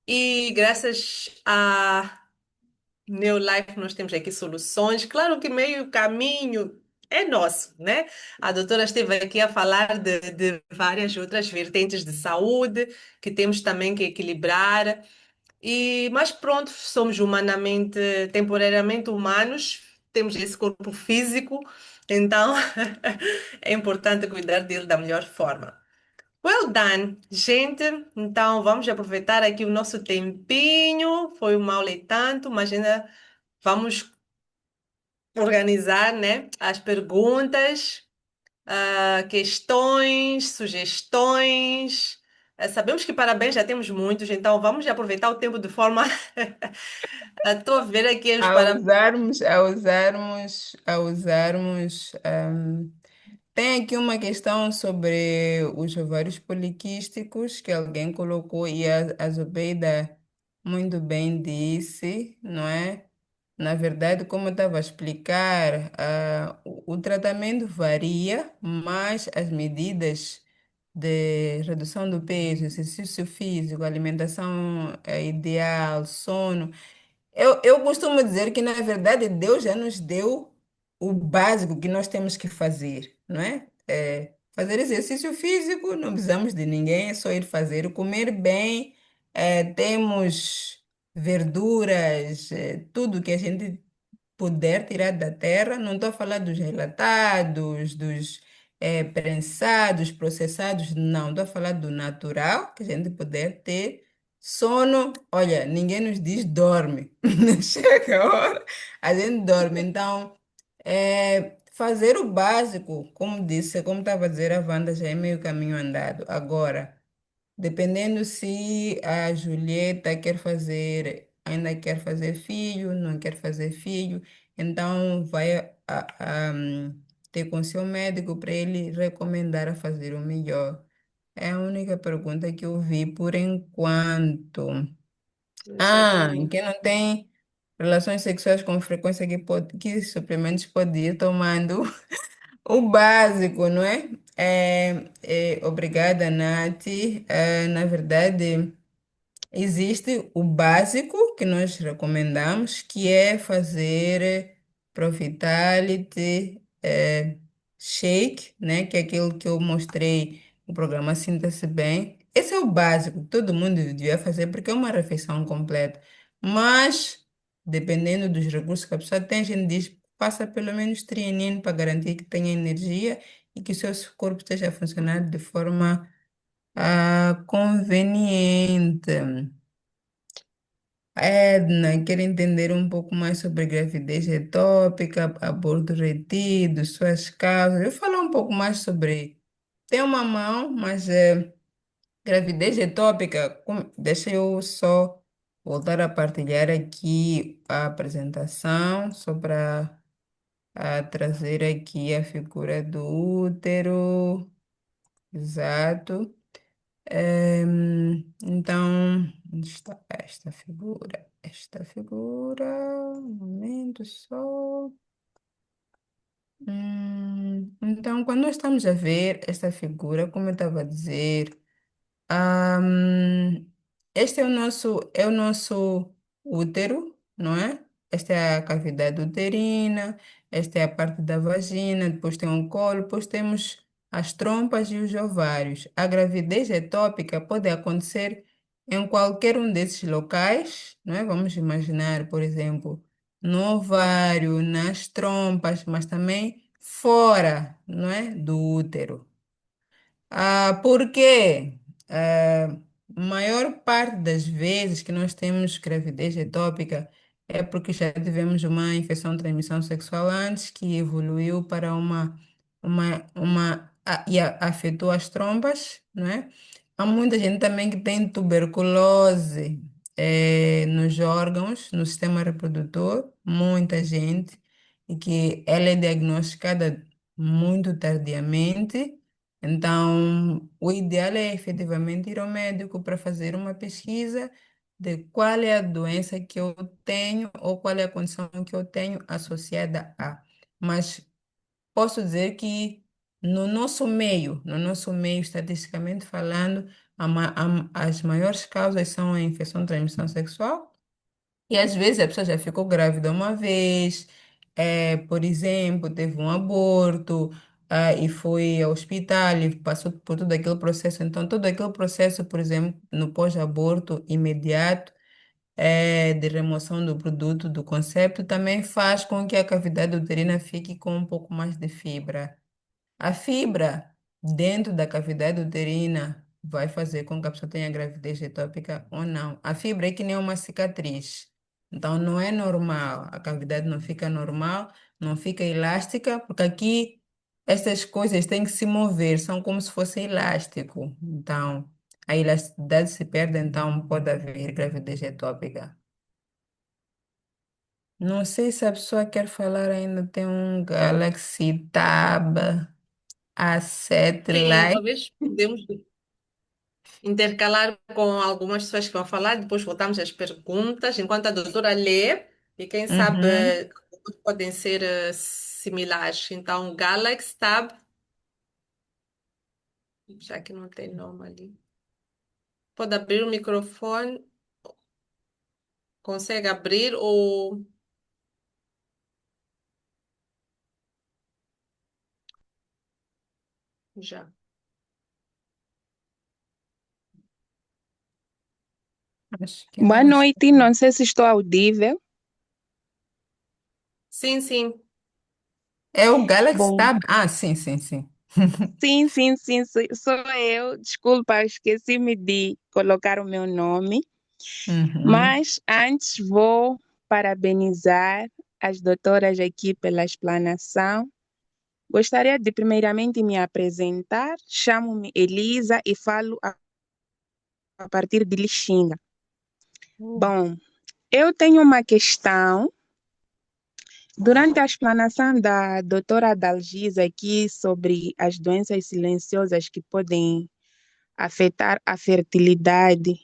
E graças a Neolife, nós temos aqui soluções. Claro que meio caminho é nosso, né? A doutora esteve aqui a falar de várias outras vertentes de saúde que temos também que equilibrar. Mas pronto, somos humanamente, temporariamente humanos, temos esse corpo físico, então é importante cuidar dele da melhor forma. Well done, gente. Então vamos aproveitar aqui o nosso tempinho. Foi uma aula e tanto, mas ainda vamos organizar, né, as perguntas, questões, sugestões. Sabemos que parabéns já temos muitos, então vamos aproveitar o tempo de forma. Estou a ver aqui os parabéns. A usarmos, tem aqui uma questão sobre os ovários poliquísticos que alguém colocou e a Zubeida muito bem disse, não é? Na verdade, como eu estava a explicar, o tratamento varia, mas as medidas de redução do peso, exercício físico, alimentação ideal, sono. Eu costumo dizer que, na verdade, Deus já nos deu o básico que nós temos que fazer, não é? Fazer exercício físico, não precisamos de ninguém, é só ir fazer. Comer bem, temos verduras, tudo que a gente puder tirar da terra. Não estou a falar dos relatados, dos prensados, processados, não. Estou a falar do natural, que a gente puder ter. Sono, olha, ninguém nos diz dorme. Chega a hora, a gente dorme. Então, fazer o básico, como disse, como estava a dizer a Wanda, já é meio caminho andado. Agora, dependendo se a Julieta quer fazer, ainda quer fazer filho, não quer fazer filho, então vai ter com seu médico para ele recomendar a fazer o melhor. É a única pergunta que eu vi por enquanto. Exatamente. Quem não tem relações sexuais com frequência, que suplementos pode ir tomando o básico, não é? Obrigada, Nath. Na verdade. Existe o básico que nós recomendamos, que é fazer Profitality Shake, né? Que é aquilo que eu mostrei no programa Sinta-se Bem. Esse é o básico que todo mundo devia fazer, porque é uma refeição completa. Mas, dependendo dos recursos que a pessoa tem, a gente diz, faça pelo menos treino para garantir que tenha energia e que o seu corpo esteja a funcionar de forma conveniente. Edna, quer entender um pouco mais sobre gravidez ectópica, aborto retido, suas causas. Eu vou falar um pouco mais sobre. Tem uma mão, mas gravidez ectópica. Deixa eu só voltar a partilhar aqui a apresentação, só para trazer aqui a figura do útero. Exato. Então, onde está esta figura? Esta figura, um momento só. Então, quando nós estamos a ver esta figura, como eu estava a dizer, Ahm, este é o nosso útero, não é? Esta é a cavidade uterina, esta é a parte da vagina, depois tem um colo, depois temos as trompas e os ovários. A gravidez ectópica pode acontecer em qualquer um desses locais, não é? Vamos imaginar, por exemplo, no ovário, nas trompas, mas também fora, não é? Do útero. Porque maior parte das vezes que nós temos gravidez etópica é porque já tivemos uma infecção de transmissão sexual antes que evoluiu para afetou as trompas, não é? Há muita gente também que tem tuberculose nos órgãos, no sistema reprodutor, muita gente, e que ela é diagnosticada muito tardiamente. Então, o ideal é efetivamente ir ao médico para fazer uma pesquisa de qual é a doença que eu tenho ou qual é a condição que eu tenho associada a. Mas posso dizer que no nosso meio, estatisticamente falando, as maiores causas são a infecção de transmissão sexual e às vezes a pessoa já ficou grávida uma vez, por exemplo, teve um aborto, e foi ao hospital e passou por todo aquele processo. Então, todo aquele processo, por exemplo, no pós-aborto imediato, de remoção do produto, do concepto, também faz com que a cavidade uterina fique com um pouco mais de fibra. A fibra dentro da cavidade uterina vai fazer com que a pessoa tenha gravidez ectópica ou não. A fibra é que nem uma cicatriz. Então, não é normal. A cavidade não fica normal, não fica elástica, porque aqui estas coisas têm que se mover, são como se fosse elástico. Então, a elasticidade se perde, então pode haver gravidez ectópica. Não sei se a pessoa quer falar ainda, tem um Galaxy Tab A7 Sim, Lite. talvez podemos intercalar com algumas pessoas que vão falar, depois voltamos às perguntas, enquanto a doutora lê, e quem sabe Uhum. podem ser similares. Então, Galaxy Tab, já que não tem nome ali. Pode abrir o microfone, consegue abrir ou já? Acho que Boa não está. noite, não sei se estou audível. Sim, sim. É o Galaxy Bom, Tab? Ah, sim, sim, sim. sim, sou eu. Desculpa, esqueci-me de colocar o meu nome. Uhum. Mas antes vou parabenizar as doutoras aqui pela explanação. Gostaria de primeiramente me apresentar. Chamo-me Elisa e falo a partir de Lixinga. Hum. Bom, eu tenho uma questão. Durante a explanação da doutora Dalgisa aqui sobre as doenças silenciosas que podem afetar a fertilidade,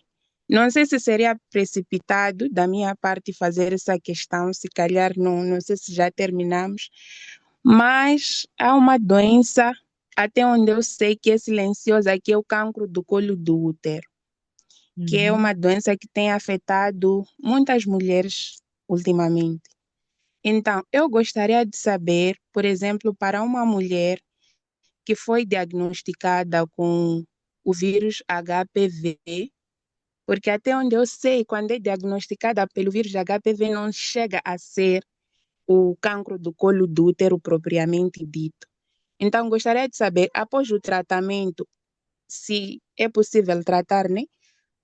não sei se seria precipitado da minha parte fazer essa questão, se calhar não sei se já terminamos, mas há uma doença, até onde eu sei que é silenciosa, que é o cancro do colo do útero, que é Uhum. uma doença que tem afetado muitas mulheres ultimamente. Então, eu gostaria de saber, por exemplo, para uma mulher que foi diagnosticada com o vírus HPV, porque até onde eu sei, quando é diagnosticada pelo vírus HPV, não chega a ser o cancro do colo do útero propriamente dito. Então, gostaria de saber, após o tratamento, se é possível tratar, né?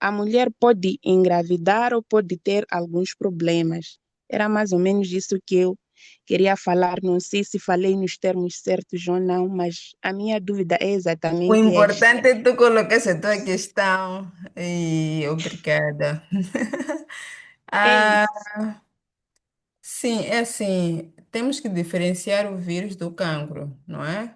A mulher pode engravidar ou pode ter alguns problemas. Era mais ou menos isso que eu queria falar. Não sei se falei nos termos certos ou não, mas a minha dúvida é O exatamente esta. importante é tu colocaste a tua questão e obrigada. É Ah, isso. sim, é assim, temos que diferenciar o vírus do cancro, não é?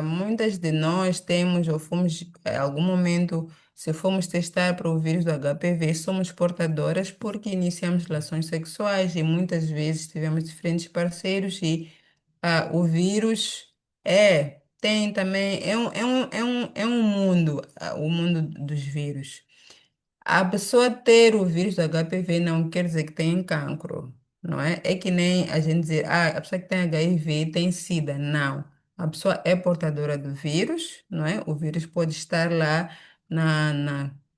Muitas de nós temos ou fomos, em algum momento, se fomos testar para o vírus do HPV, somos portadoras porque iniciamos relações sexuais e muitas vezes tivemos diferentes parceiros e o vírus tem também, é um mundo, o mundo dos vírus. A pessoa ter o vírus do HPV não quer dizer que tem cancro, não é? É que nem a gente dizer, a pessoa que tem HIV tem SIDA. Não. A pessoa é portadora do vírus, não é? O vírus pode estar lá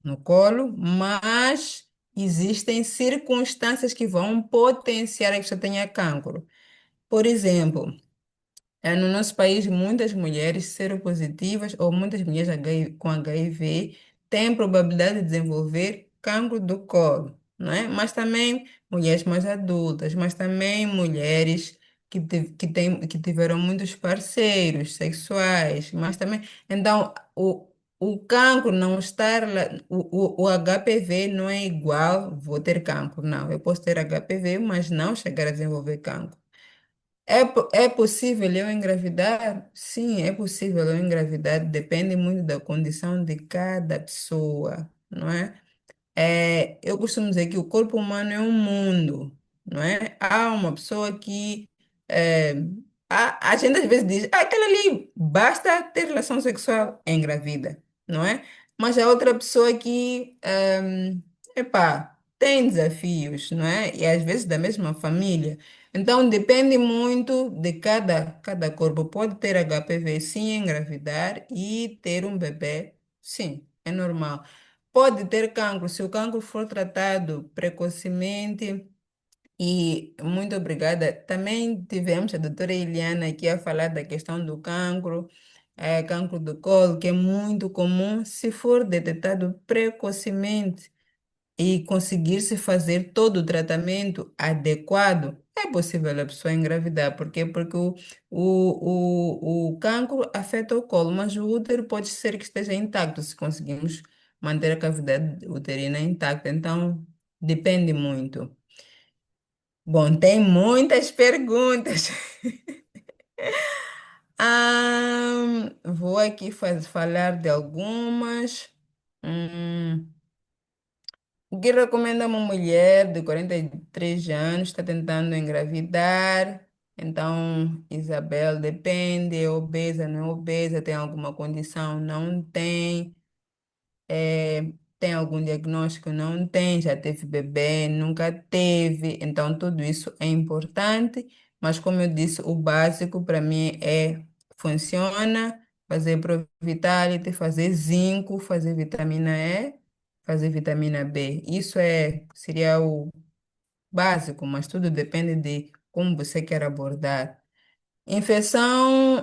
no colo, mas existem circunstâncias que vão potenciar que a pessoa tenha cancro. Por exemplo, No nosso país, muitas mulheres seropositivas ou muitas mulheres com HIV têm probabilidade de desenvolver cancro do colo, não é? Mas também mulheres mais adultas, mas também mulheres que tiveram muitos parceiros sexuais, mas também. Então, o cancro não estar lá, o HPV não é igual, vou ter cancro, não. Eu posso ter HPV, mas não chegar a desenvolver cancro. É possível eu engravidar? Sim, é possível eu engravidar, depende muito da condição de cada pessoa, não é? Eu costumo dizer que o corpo humano é um mundo, não é? Há uma pessoa que é, a gente às vezes diz, aquela ali basta ter relação sexual, é engravida, não é? Mas há outra pessoa que, tem desafios, não é? E às vezes da mesma família. Então depende muito de cada corpo. Pode ter HPV, sim, engravidar e ter um bebê, sim, é normal. Pode ter cancro, se o cancro for tratado precocemente. E muito obrigada. Também tivemos a doutora Eliana aqui a falar da questão do cancro, cancro do colo, que é muito comum se for detectado precocemente e conseguir-se fazer todo o tratamento adequado. É possível a pessoa engravidar. Por quê? Porque o cancro afeta o colo, mas o útero pode ser que esteja intacto, se conseguimos manter a cavidade uterina intacta. Então, depende muito. Bom, tem muitas perguntas. Vou aqui falar de algumas. Hum, o que recomenda uma mulher de 43 anos, está tentando engravidar? Então, Isabel, depende, é obesa, não é obesa, tem alguma condição? Não tem. Tem algum diagnóstico? Não tem, já teve bebê, nunca teve. Então, tudo isso é importante, mas como eu disse, o básico para mim funciona, fazer Provitality, fazer zinco, fazer vitamina E, fazer vitamina B. Seria o básico, mas tudo depende de como você quer abordar.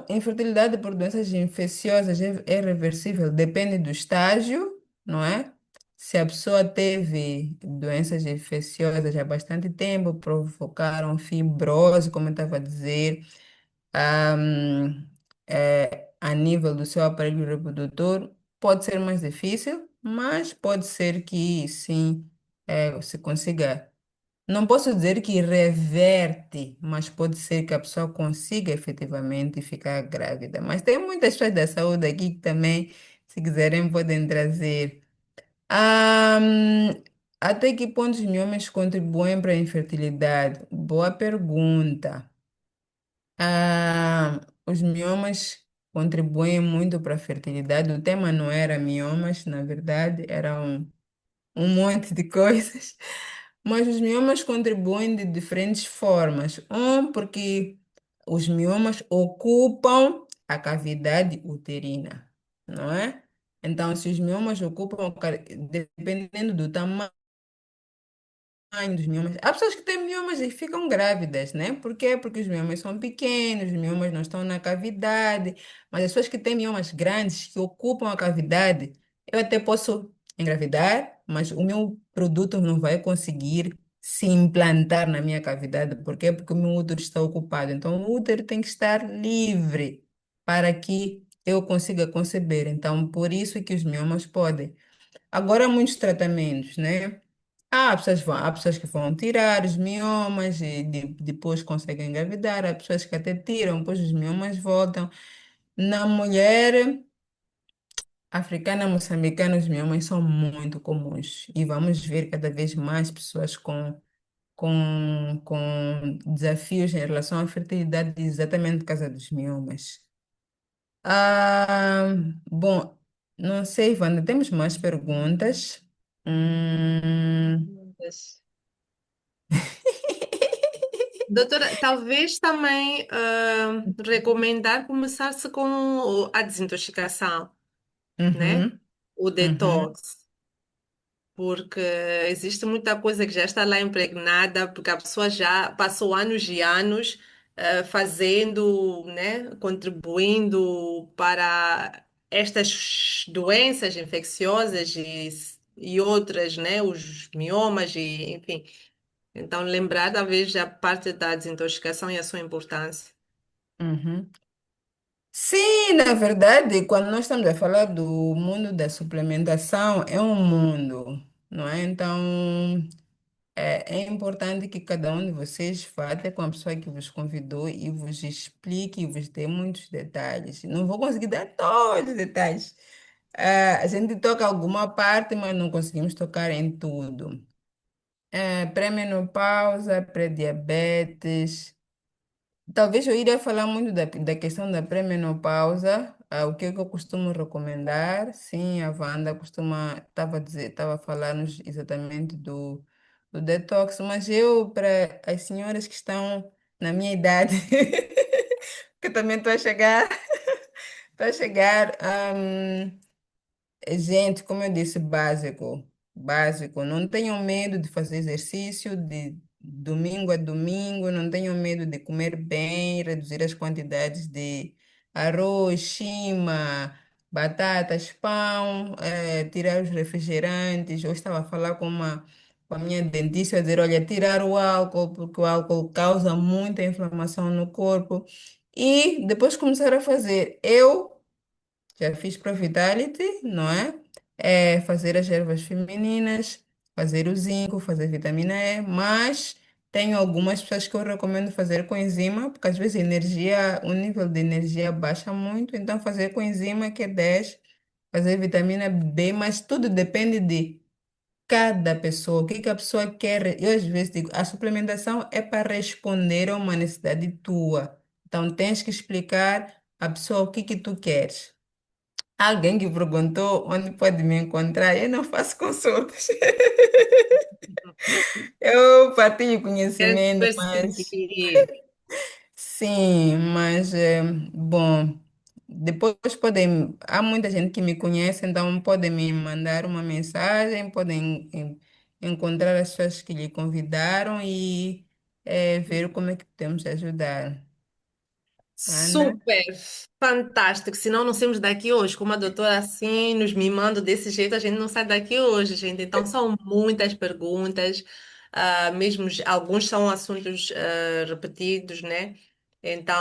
Infertilidade por doenças infecciosas é reversível, depende do estágio, não é? Se a pessoa teve doenças infecciosas há bastante tempo, provocaram fibrose, como eu estava a dizer, ahm, a nível do seu aparelho reprodutor, pode ser mais difícil, mas pode ser que sim, se consiga. Não posso dizer que reverte, mas pode ser que a pessoa consiga efetivamente ficar grávida. Mas tem muitas pessoas da saúde aqui que também, se quiserem, podem trazer. Ahm, Até que ponto os miomas contribuem para a infertilidade? Boa pergunta. Os miomas contribuem muito para a fertilidade. O tema não era miomas, na verdade, era um monte de coisas. Mas os miomas contribuem de diferentes formas. Porque os miomas ocupam a cavidade uterina, não é? Então, se os miomas ocupam, dependendo do tamanho dos miomas. Há pessoas que têm miomas e ficam grávidas, né? Por quê? Porque os miomas são pequenos, os miomas não estão na cavidade. Mas as pessoas que têm miomas grandes, que ocupam a cavidade, eu até posso engravidar, mas o meu produto não vai conseguir se implantar na minha cavidade. Por quê? Porque o meu útero está ocupado. Então, o útero tem que estar livre para que eu consiga conceber. Então, por isso que os miomas podem. Agora, há muitos tratamentos, né? Há pessoas que vão tirar os miomas e depois conseguem engravidar. Há pessoas que até tiram, depois os miomas voltam. Na mulher africana, moçambicana, os miomas são muito comuns. E vamos ver cada vez mais pessoas com desafios em relação à fertilidade, exatamente por causa dos miomas. Ah, bom, não sei, Wanda, temos mais perguntas? Hum... Doutora, talvez também recomendar começar-se com a desintoxicação, né? Uhum, O uhum. detox, porque existe muita coisa que já está lá impregnada, porque a pessoa já passou anos e anos fazendo, né, contribuindo para estas doenças infecciosas e outras, né, os miomas e, enfim. Então, lembrar talvez a parte da desintoxicação e a sua importância. Uhum. Sim, na verdade, quando nós estamos a falar do mundo da suplementação, é um mundo, não é? Então, é importante que cada um de vocês vá até com a pessoa que vos convidou e vos explique e vos dê muitos detalhes. Não vou conseguir dar todos os detalhes. A gente toca alguma parte, mas não conseguimos tocar em tudo. Pré-menopausa, pré-diabetes. Talvez eu iria falar muito da questão da pré-menopausa, o que é que eu costumo recomendar. Sim, a Wanda estava a falar-nos exatamente do detox, mas eu, para as senhoras que estão na minha idade, que também estou a chegar, gente, como eu disse, básico, básico. Não tenham medo de fazer exercício de domingo a domingo, não tenham medo de comer bem, reduzir as quantidades de arroz, chima, batatas, pão, tirar os refrigerantes. Eu estava a falar com a minha dentista, a dizer, olha, tirar o álcool, porque o álcool causa muita inflamação no corpo. E depois começar a fazer. Eu já fiz Pro Vitality, não é? Fazer as ervas femininas, fazer o zinco, fazer vitamina E, mas tenho algumas pessoas que eu recomendo fazer com enzima, porque às vezes a energia, o nível de energia baixa muito, então fazer com enzima que é 10, fazer vitamina B, mas tudo depende de cada pessoa, o que que a pessoa quer. Eu às vezes digo, a suplementação é para responder a uma necessidade tua. Então tens que explicar à pessoa o que que tu queres. Alguém que perguntou onde pode me encontrar, eu não faço consultas. Eu partilho Quero conhecimento, mas perceber. sim, mas bom, depois há muita gente que me conhece, então podem me mandar uma mensagem, podem encontrar as pessoas que lhe convidaram e ver como é que podemos ajudar. Ana? Super, fantástico. Senão não saímos daqui hoje. Com uma doutora assim, nos mimando desse jeito, a gente não sai daqui hoje, gente. Então são muitas perguntas, mesmo alguns são assuntos repetidos, né? Então